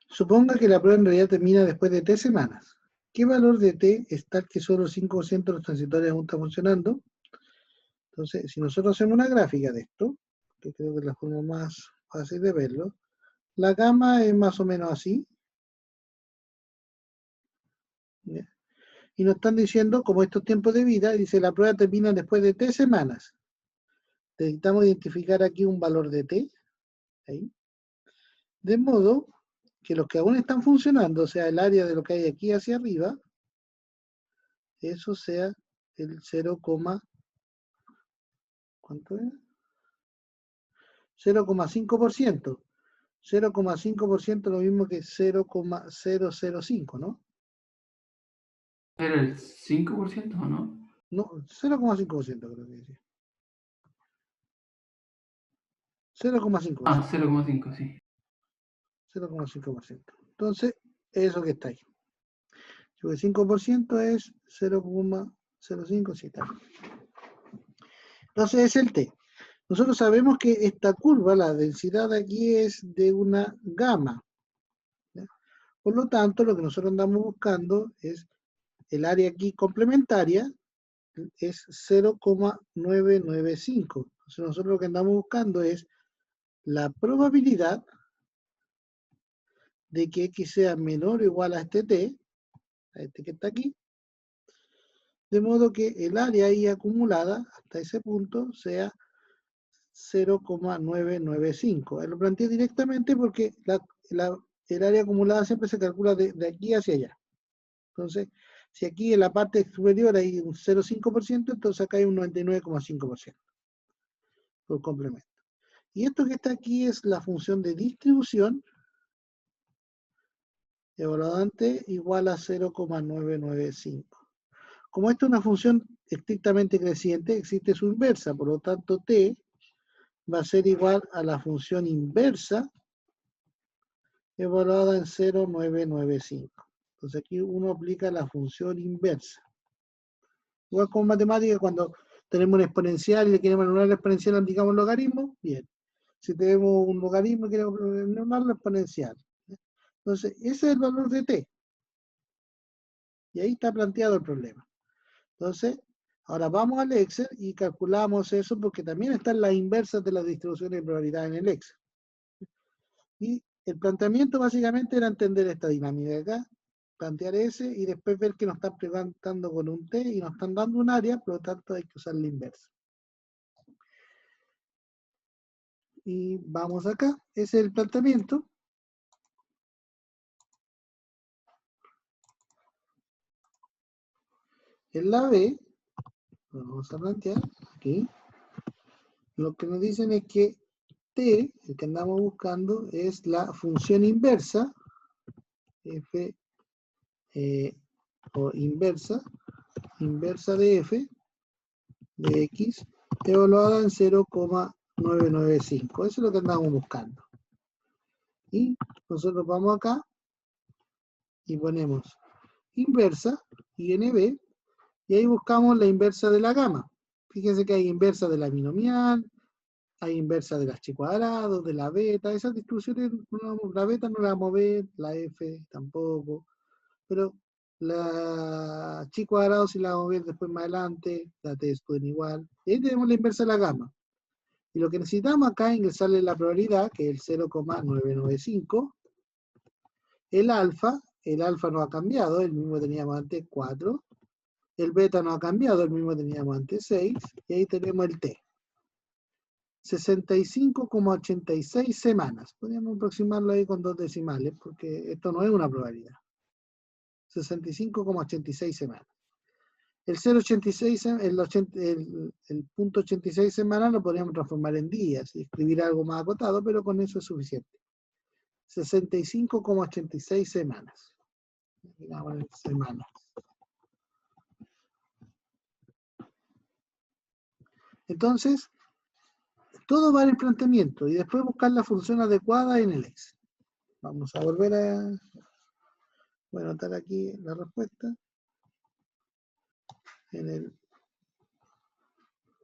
Suponga que la prueba en realidad termina después de 3 semanas. ¿Qué valor de T es tal que solo 5% de los transitorios aún está funcionando? Entonces, si nosotros hacemos una gráfica de esto, que creo que es la forma más fácil de verlo, la gama es más o menos así. ¿Ya? Y nos están diciendo, como estos tiempos de vida, dice la prueba termina después de 3 semanas. Necesitamos identificar aquí un valor de T. Ahí. De modo que los que aún están funcionando, o sea, el área de lo que hay aquí hacia arriba, eso sea el 0, ¿cuánto es? 0,5%. 0,5% lo mismo que 0,005, ¿no? ¿Era el 5% o no? No, 0,5% creo que decía. 0,5%. Ah, 0,5, sí. 0,5%. Entonces, eso que está ahí. El 5% es 0,05, sí, está. Entonces es el T. Nosotros sabemos que esta curva, la densidad de aquí es de una gama. ¿Ya? Por lo tanto, lo que nosotros andamos buscando es el área aquí complementaria, es 0,995. Entonces nosotros lo que andamos buscando es la probabilidad de que X sea menor o igual a este T, a este que está aquí, de modo que el área ahí acumulada hasta ese punto sea 0,995. Lo planteé directamente porque el área acumulada siempre se calcula de aquí hacia allá. Entonces, si aquí en la parte superior hay un 0,5%, entonces acá hay un 99,5% por complemento. Y esto que está aquí es la función de distribución evaluante igual a 0,995. Como esto es una función estrictamente creciente, existe su inversa, por lo tanto t va a ser igual a la función inversa evaluada en 0,995. Entonces aquí uno aplica la función inversa. Igual como matemática, cuando tenemos una exponencial y le queremos anular la exponencial, aplicamos logaritmo, bien. Si tenemos un logaritmo y queremos anular la exponencial. Entonces, ese es el valor de t. Y ahí está planteado el problema. Entonces, ahora vamos al Excel y calculamos eso porque también están las inversas de las distribuciones de probabilidad en el Excel. Y el planteamiento básicamente era entender esta dinámica de acá, plantear ese y después ver que nos están preguntando con un T y nos están dando un área, por lo tanto hay que usar la inversa. Y vamos acá, ese es el planteamiento. En la B, lo vamos a plantear aquí, lo que nos dicen es que T, el que andamos buscando, es la función inversa, F, o inversa de F, de X, evaluada en 0,995. Eso es lo que andamos buscando. Y nosotros vamos acá y ponemos inversa, INB, y ahí buscamos la inversa de la gama. Fíjense que hay inversa de la binomial, hay inversa de la H cuadrado, de la beta, esas distribuciones, la beta no la vamos a ver, la F tampoco, pero la H cuadrado sí la vamos a ver después más adelante, la T pueden igual, y ahí tenemos la inversa de la gama. Y lo que necesitamos acá es ingresarle la probabilidad, que es el 0,995, el alfa no ha cambiado, el mismo teníamos antes 4, El beta no ha cambiado, el mismo teníamos antes 6, y ahí tenemos el t. 65,86 semanas. Podríamos aproximarlo ahí con 2 decimales, porque esto no es una probabilidad. 65,86 semanas. El 0,86, el punto 86 semanas lo podríamos transformar en días y escribir algo más acotado, pero con eso es suficiente. 65,86 semanas. Digamos semanas. Entonces, todo va en el planteamiento y después buscar la función adecuada en el Excel. Vamos a volver a... Voy a anotar aquí la respuesta. En el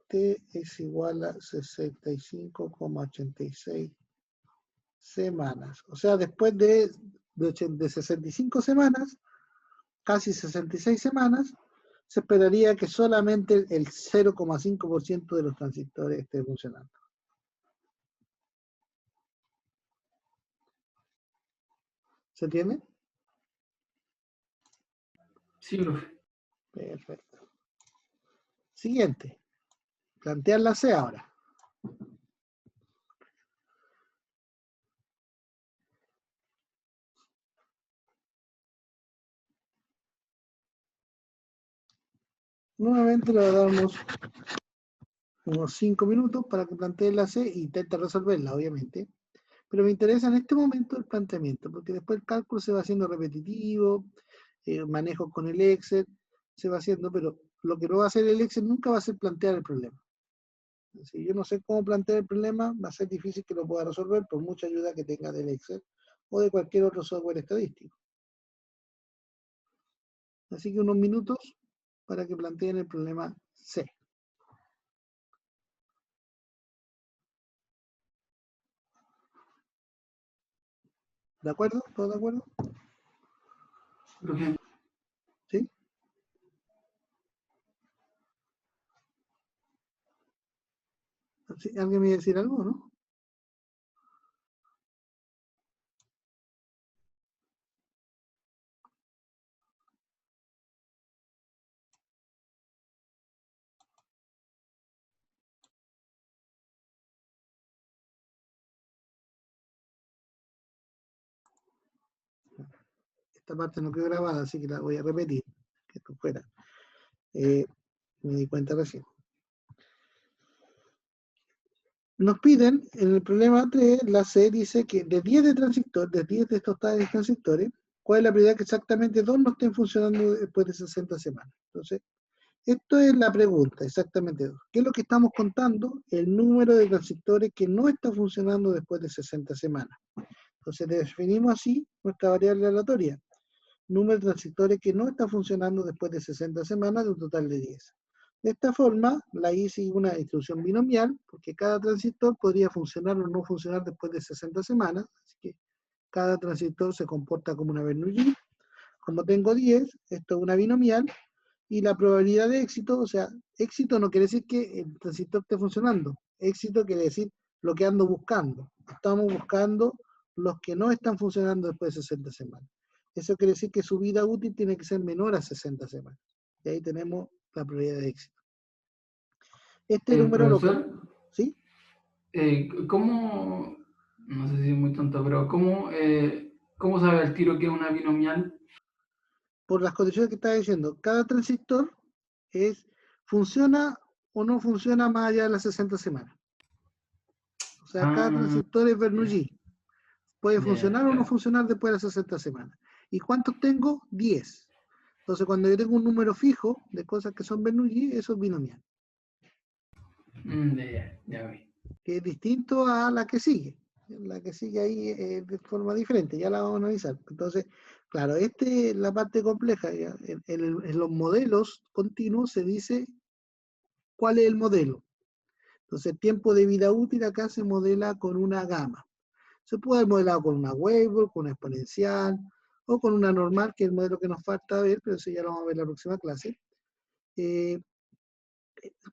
T es igual a 65,86 semanas. O sea, después de 65 semanas, casi 66 semanas, se esperaría que solamente el 0,5% de los transistores esté funcionando. ¿Se entiende? Sí, profe. Perfecto. Siguiente. Plantear la C ahora. Nuevamente le damos unos 5 minutos para que plantee la C e intente resolverla, obviamente. Pero me interesa en este momento el planteamiento, porque después el cálculo se va haciendo repetitivo, manejo con el Excel, se va haciendo, pero lo que no va a hacer el Excel nunca va a ser plantear el problema. Si yo no sé cómo plantear el problema, va a ser difícil que lo pueda resolver por mucha ayuda que tenga del Excel o de cualquier otro software estadístico. Así que unos minutos para que planteen el problema C. ¿De acuerdo? ¿Todos de acuerdo? Profe, ¿Sí? ¿Sí? ¿Alguien me iba a decir algo, no? Esta parte no quedó grabada, así que la voy a repetir, que esto fuera. Me di cuenta recién. Nos piden, en el problema 3, la C dice que de 10 de transistores, de 10 de estos tales transistores, ¿cuál es la probabilidad que exactamente 2 no estén funcionando después de 60 semanas? Entonces, esto es la pregunta, exactamente 2. ¿Qué es lo que estamos contando? El número de transistores que no está funcionando después de 60 semanas. Entonces, definimos así nuestra variable aleatoria. Número de transistores que no están funcionando después de 60 semanas de un total de 10. De esta forma, la I sigue una distribución binomial, porque cada transistor podría funcionar o no funcionar después de 60 semanas, así que cada transistor se comporta como una Bernoulli. Como tengo 10, esto es una binomial, y la probabilidad de éxito, o sea, éxito no quiere decir que el transistor esté funcionando, éxito quiere decir lo que ando buscando. Estamos buscando los que no están funcionando después de 60 semanas. Eso quiere decir que su vida útil tiene que ser menor a 60 semanas. Y ahí tenemos la probabilidad de éxito. Este número profesor, ¿sí? ¿Cómo, no sé si es muy tonto, pero cómo sabe el tiro que es una binomial? Por las condiciones que estaba diciendo, cada transistor funciona o no funciona más allá de las 60 semanas. O sea, cada transistor es Bernoulli. Puede funcionar o no funcionar después de las 60 semanas. ¿Y cuántos tengo? 10. Entonces, cuando yo tengo un número fijo de cosas que son Bernoulli, eso es binomial. Ya voy. Que es distinto a la que sigue. La que sigue ahí de forma diferente, ya la vamos a analizar. Entonces, claro, esta es la parte compleja. ¿Ya? En los modelos continuos se dice cuál es el modelo. Entonces, el tiempo de vida útil acá se modela con una gama. Se puede haber modelado con una Weibull, con una exponencial, o con una normal, que es el modelo que nos falta ver, pero eso ya lo vamos a ver en la próxima clase.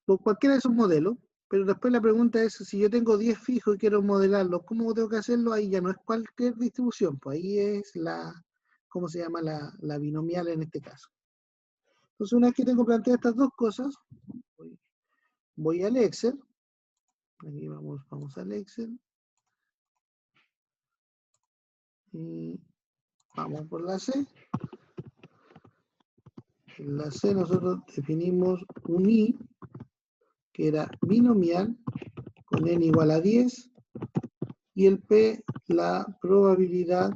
Por cualquiera de esos modelos, pero después la pregunta es, si yo tengo 10 fijos y quiero modelarlo, ¿cómo tengo que hacerlo? Ahí ya no es cualquier distribución, pues ahí es ¿cómo se llama? La binomial en este caso. Entonces, una vez que tengo planteadas estas dos cosas, voy al Excel. Aquí vamos al Excel. Y vamos por la C. En la C nosotros definimos un I, que era binomial, con n igual a 10, y el P, la probabilidad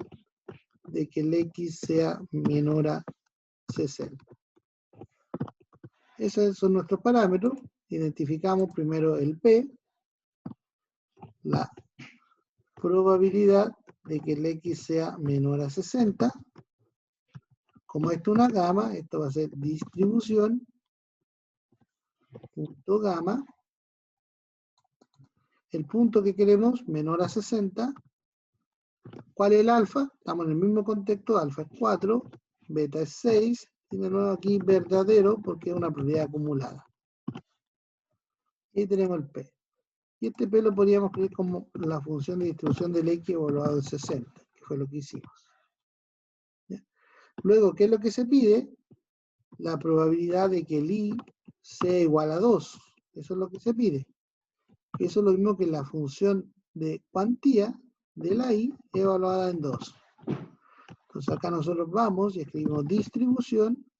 de que el X sea menor a 60. Esos son nuestros parámetros. Identificamos primero el P, la probabilidad de que el X sea menor a 60. Como esto es una gama, esto va a ser distribución, punto gamma. El punto que queremos, menor a 60. ¿Cuál es el alfa? Estamos en el mismo contexto, alfa es 4, beta es 6, y de nuevo aquí verdadero porque es una probabilidad acumulada. Y tenemos el P. Y este P lo podríamos escribir como la función de distribución del X evaluado en 60, que fue lo que hicimos. ¿Ya? Luego, ¿qué es lo que se pide? La probabilidad de que el I sea igual a 2. Eso es lo que se pide. Eso es lo mismo que la función de cuantía de la I evaluada en 2. Entonces acá nosotros vamos y escribimos distribución,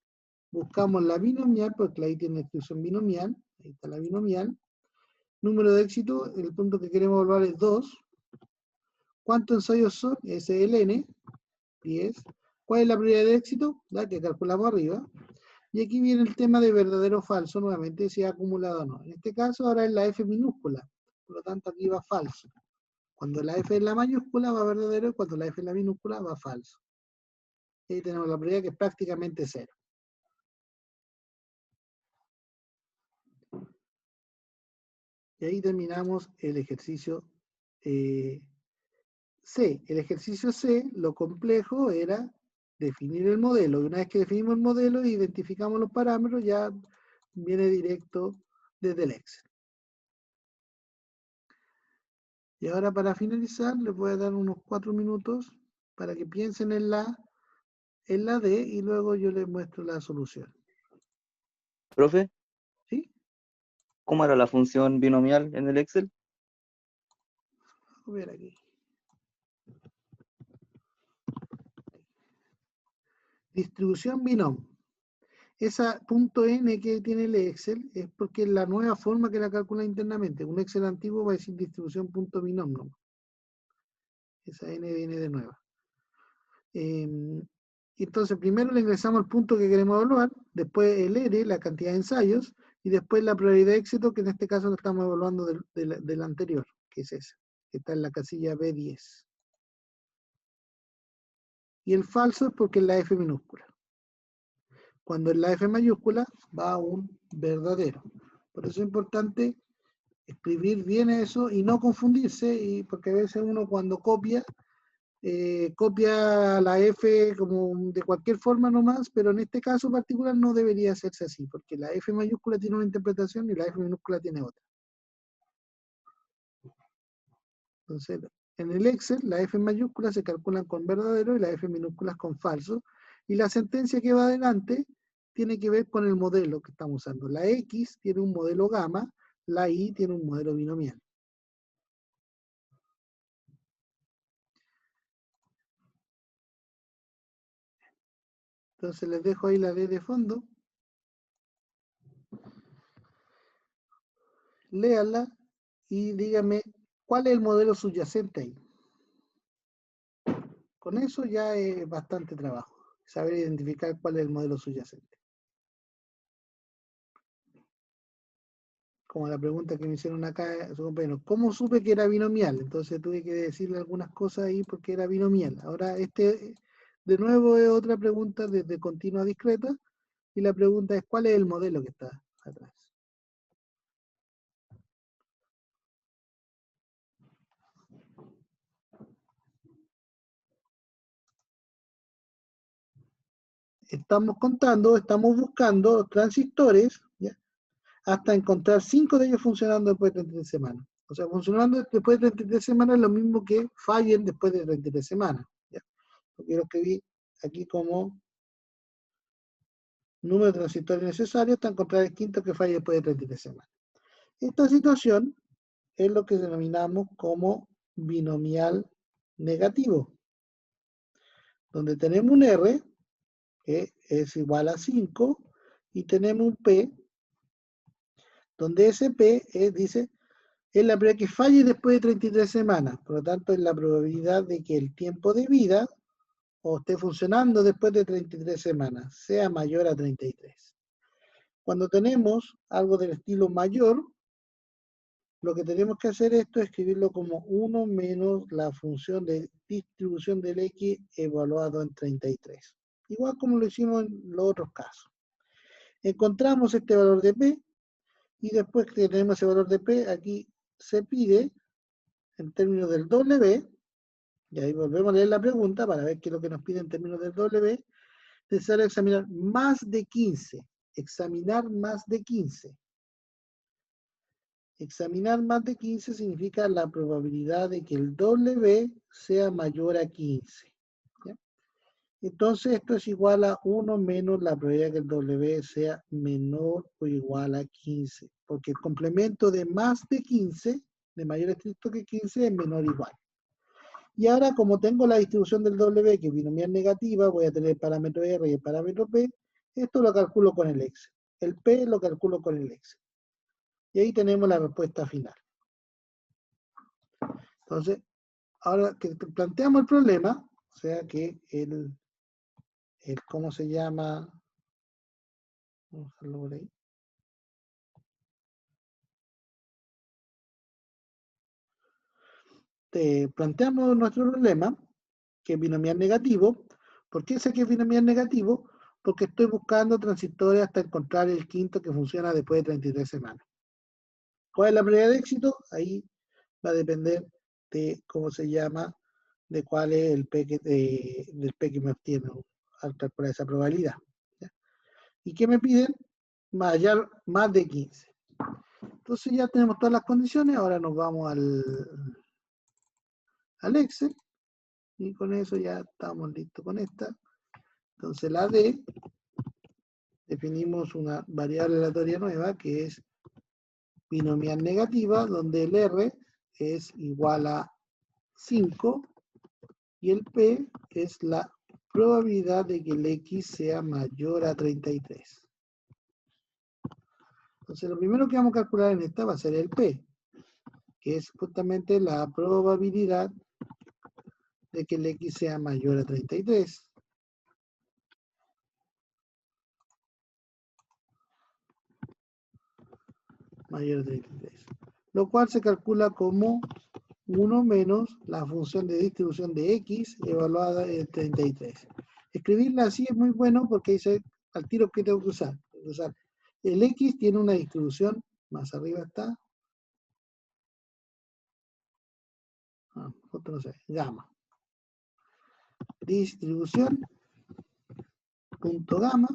buscamos la binomial, porque la I tiene distribución binomial, ahí está la binomial. Número de éxito, el punto que queremos evaluar es 2. ¿Cuántos ensayos son? Ese es el N, 10. ¿Cuál es la probabilidad de éxito? La que calculamos arriba. Y aquí viene el tema de verdadero o falso, nuevamente, si es acumulado o no. En este caso ahora es la F minúscula, por lo tanto aquí va falso. Cuando la F es la mayúscula va verdadero, y cuando la F es la minúscula va falso. Y ahí tenemos la probabilidad que es prácticamente 0. Y ahí terminamos el ejercicio C. El ejercicio C, lo complejo era definir el modelo. Y una vez que definimos el modelo e identificamos los parámetros, ya viene directo desde el Excel. Y ahora para finalizar, les voy a dar unos 4 minutos para que piensen en la D y luego yo les muestro la solución. Profe, ¿Sí? ¿cómo era la función binomial en el Excel? Vamos a ver aquí. Distribución binom. Esa punto .n que tiene el Excel es porque es la nueva forma que la calcula internamente. Un Excel antiguo va a decir distribución punto binom, ¿no? Esa n viene de nueva. Entonces, primero le ingresamos el punto que queremos evaluar, después el R, la cantidad de ensayos, y después la probabilidad de éxito, que en este caso lo estamos evaluando del anterior, que es esa, que está en la casilla B10. Y el falso es porque es la F minúscula. Cuando es la F mayúscula, va a un verdadero. Por eso es importante escribir bien eso y no confundirse, porque a veces uno cuando copia la F como de cualquier forma nomás, pero en este caso particular no debería hacerse así, porque la F mayúscula tiene una interpretación y la F minúscula tiene otra. Entonces, en el Excel, la F mayúscula se calculan con verdadero y la F minúscula con falso, y la sentencia que va adelante tiene que ver con el modelo que estamos usando. La X tiene un modelo gamma, la Y tiene un modelo binomial. Entonces les dejo ahí la D de fondo. Léanla y díganme cuál es el modelo subyacente ahí. Con eso ya es bastante trabajo, saber identificar cuál es el modelo subyacente. Como la pregunta que me hicieron acá su compañero, ¿cómo supe que era binomial? Entonces tuve que decirle algunas cosas ahí porque era binomial. Ahora de nuevo es otra pregunta desde continua discreta, y la pregunta es ¿cuál es el modelo que está atrás? Estamos buscando transistores, ¿ya?, hasta encontrar 5 de ellos funcionando después de 33 semanas. O sea, funcionando después de 33 semanas es lo mismo que fallen después de 33 semanas. ¿Ya? Lo quiero escribir aquí como número de transitores necesarios hasta encontrar el quinto que falle después de 33 semanas. Esta situación es lo que denominamos como binomial negativo, donde tenemos un R que es igual a 5 y tenemos un P, donde ese P dice es la probabilidad que falle después de 33 semanas, por lo tanto es la probabilidad de que el tiempo de vida o esté funcionando después de 33 semanas sea mayor a 33. Cuando tenemos algo del estilo mayor, lo que tenemos que hacer esto es escribirlo como 1 menos la función de distribución del X evaluado en 33. Igual como lo hicimos en los otros casos. Encontramos este valor de P y después que tenemos ese valor de P, aquí se pide en términos del W, y ahí volvemos a leer la pregunta para ver qué es lo que nos pide en términos del W, necesario examinar más de 15. Examinar más de 15. Examinar más de 15 significa la probabilidad de que el W sea mayor a 15. ¿Ya? Entonces esto es igual a 1 menos la probabilidad que el W sea menor o igual a 15. Porque el complemento de más de 15, de mayor estricto que 15, es menor o igual. Y ahora, como tengo la distribución del W, que es binomial negativa, voy a tener el parámetro R y el parámetro P. Esto lo calculo con el Excel. El P lo calculo con el Excel. Y ahí tenemos la respuesta final. Entonces, ahora que planteamos el problema, o sea que el ¿cómo se llama? Vamos a dejarlo por ahí. Planteamos nuestro problema, que es binomial negativo. ¿Por qué sé que es binomial negativo? Porque estoy buscando transitores hasta encontrar el quinto que funciona después de 33 semanas. ¿Cuál es la probabilidad de éxito? Ahí va a depender de cómo se llama, de cuál es el P del P que me obtiene al calcular esa probabilidad. ¿Ya? ¿Y qué me piden? Más de 15. Entonces ya tenemos todas las condiciones, ahora nos vamos al Excel y con eso ya estamos listos con esta. Entonces la D, definimos una variable aleatoria nueva que es binomial negativa, donde el R es igual a 5 y el P es la probabilidad de que el X sea mayor a 33. Entonces lo primero que vamos a calcular en esta va a ser el P, que es justamente la probabilidad de que el X sea mayor a 33. Mayor a 33. Lo cual se calcula como 1 menos la función de distribución de X evaluada en 33. Escribirla así es muy bueno porque dice al tiro que tengo que usar. El X tiene una distribución, más arriba está, otro no sé, gamma. Distribución, punto gamma.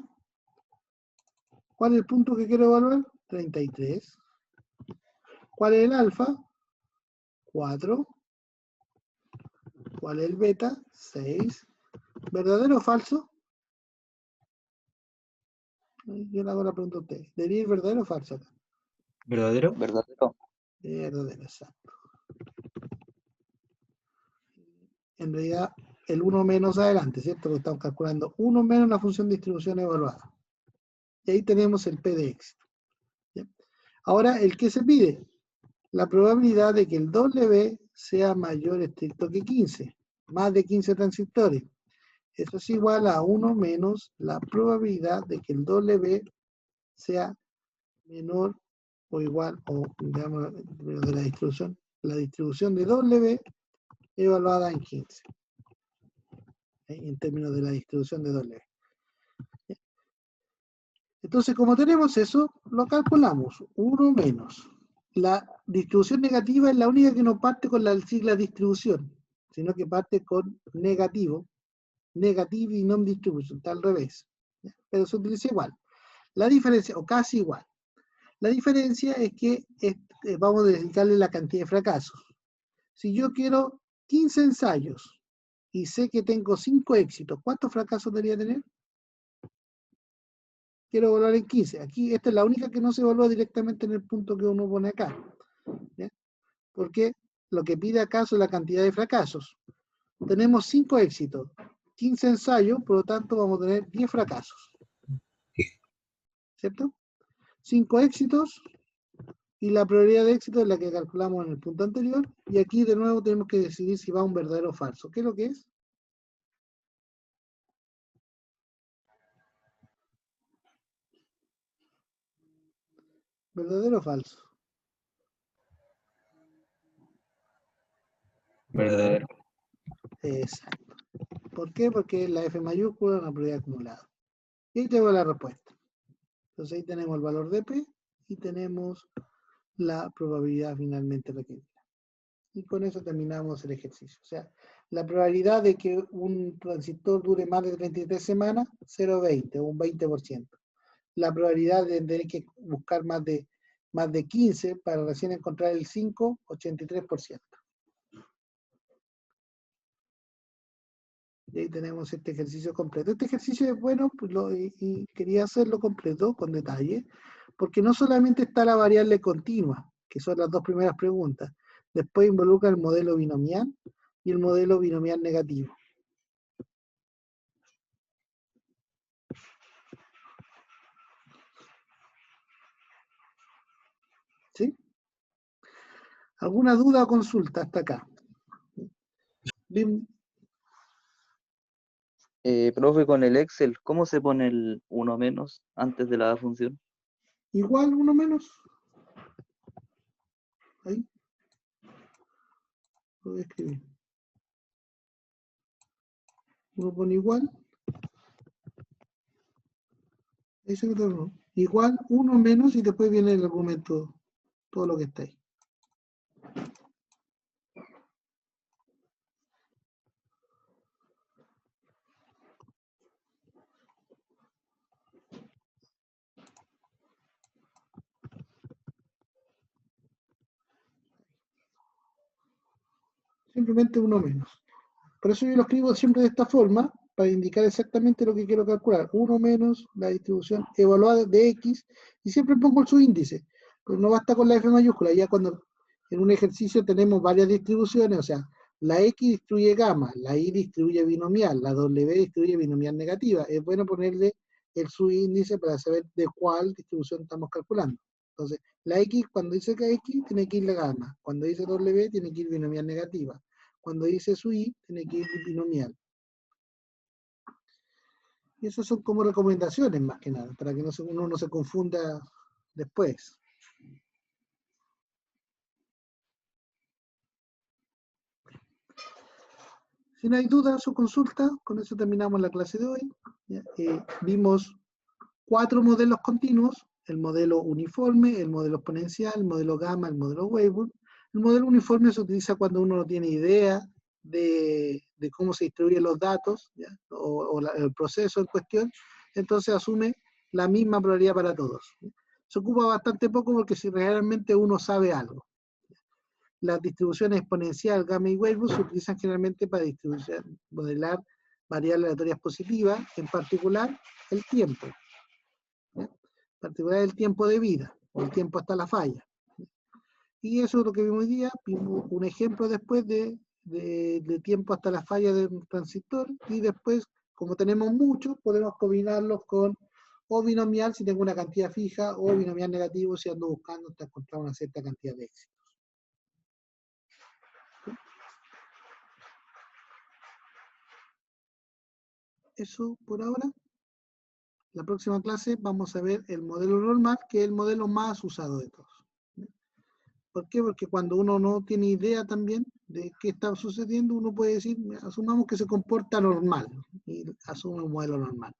¿Cuál es el punto que quiero evaluar? 33. ¿Cuál es el alfa? 4. ¿Cuál es el beta? 6. ¿Verdadero o falso? Yo le hago la pregunta a usted. ¿Debería ir verdadero o falso acá? ¿Verdadero? ¿Verdadero? Verdadero, exacto. En realidad, el 1 menos adelante, ¿cierto? Lo estamos calculando 1 menos la función de distribución evaluada. Y ahí tenemos el P de éxito. ¿Ya? Ahora, ¿el qué se pide? La probabilidad de que el W sea mayor estricto que 15. Más de 15 transistores. Eso es igual a 1 menos la probabilidad de que el W sea menor o igual, o digamos, de la distribución de W evaluada en 15, en términos de la distribución de W. Entonces, como tenemos eso, lo calculamos, 1 menos. La distribución negativa es la única que no parte con la sigla distribución, sino que parte con negativo, negative y non-distribution, está al revés. ¿Ya? Pero se utiliza igual. La diferencia, o casi igual. La diferencia es que vamos a dedicarle la cantidad de fracasos. Si yo quiero 15 ensayos y sé que tengo 5 éxitos, ¿cuántos fracasos debería tener? quiero evaluar en 15. Aquí esta es la única que no se evalúa directamente en el punto que uno pone acá. ¿Ya? Porque lo que pide acá son la cantidad de fracasos. Tenemos 5 éxitos, 15 ensayos, por lo tanto vamos a tener 10 fracasos. ¿Cierto? 5 éxitos y la probabilidad de éxito es la que calculamos en el punto anterior. Y aquí de nuevo tenemos que decidir si va un verdadero o falso. ¿Qué es lo que es? ¿Verdadero o falso? Verdadero. Exacto. ¿Por qué? Porque la F mayúscula es una probabilidad acumulada. Y ahí tengo la respuesta. Entonces ahí tenemos el valor de P y tenemos la probabilidad finalmente requerida. Y con eso terminamos el ejercicio. O sea, la probabilidad de que un transistor dure más de 33 semanas, 0,20 o un 20%. La probabilidad de tener que buscar más de 15 para recién encontrar el 5, 83%. Y ahí tenemos este ejercicio completo. Este ejercicio es bueno pues y quería hacerlo completo, con detalle, porque no solamente está la variable continua, que son las dos primeras preguntas, después involucra el modelo binomial y el modelo binomial negativo. ¿Sí? ¿Alguna duda o consulta hasta acá? Profe, con el Excel, ¿cómo se pone el 1 menos antes de la función? Igual, uno menos. Ahí. Lo voy a escribir. Uno pone igual. Ahí se quedó. Igual, uno menos y después viene el argumento, todo lo que está ahí. Simplemente uno menos. Por eso yo lo escribo siempre de esta forma, para indicar exactamente lo que quiero calcular. 1 menos la distribución evaluada de X, y siempre pongo el subíndice. Pero no basta con la F mayúscula, ya cuando en un ejercicio tenemos varias distribuciones, o sea, la X distribuye gamma, la Y distribuye binomial, la W distribuye binomial negativa. Es bueno ponerle el subíndice para saber de cuál distribución estamos calculando. Entonces, la X, cuando dice que X, tiene que ir la gamma. Cuando dice W, tiene que ir binomial negativa. Cuando dice su Y, tiene que ir binomial. Y esas son como recomendaciones más que nada, para que uno no se confunda después. Si no hay dudas o consultas, con eso terminamos la clase de hoy. Vimos 4 modelos continuos, el modelo uniforme, el modelo exponencial, el modelo gamma, el modelo Weibull. El modelo uniforme se utiliza cuando uno no tiene idea de cómo se distribuyen los datos, ¿ya? O el proceso en cuestión, entonces asume la misma probabilidad para todos. Se ocupa bastante poco porque si realmente uno sabe algo. Las distribuciones exponencial, gamma y Weibull se utilizan generalmente para modelar variables aleatorias positivas, en particular el tiempo. ¿Ya? En particular el tiempo de vida, o el tiempo hasta la falla. Y eso es lo que vimos hoy día. Vimos un ejemplo después de tiempo hasta la falla de un transistor, y después, como tenemos muchos, podemos combinarlos con o binomial si tengo una cantidad fija, o binomial negativo si ando buscando hasta encontrar una cierta cantidad de éxitos. Eso por ahora. La próxima clase vamos a ver el modelo normal, que es el modelo más usado de todos. ¿Por qué? Porque cuando uno no tiene idea también de qué está sucediendo, uno puede decir, asumamos que se comporta normal, y asume un modelo normal.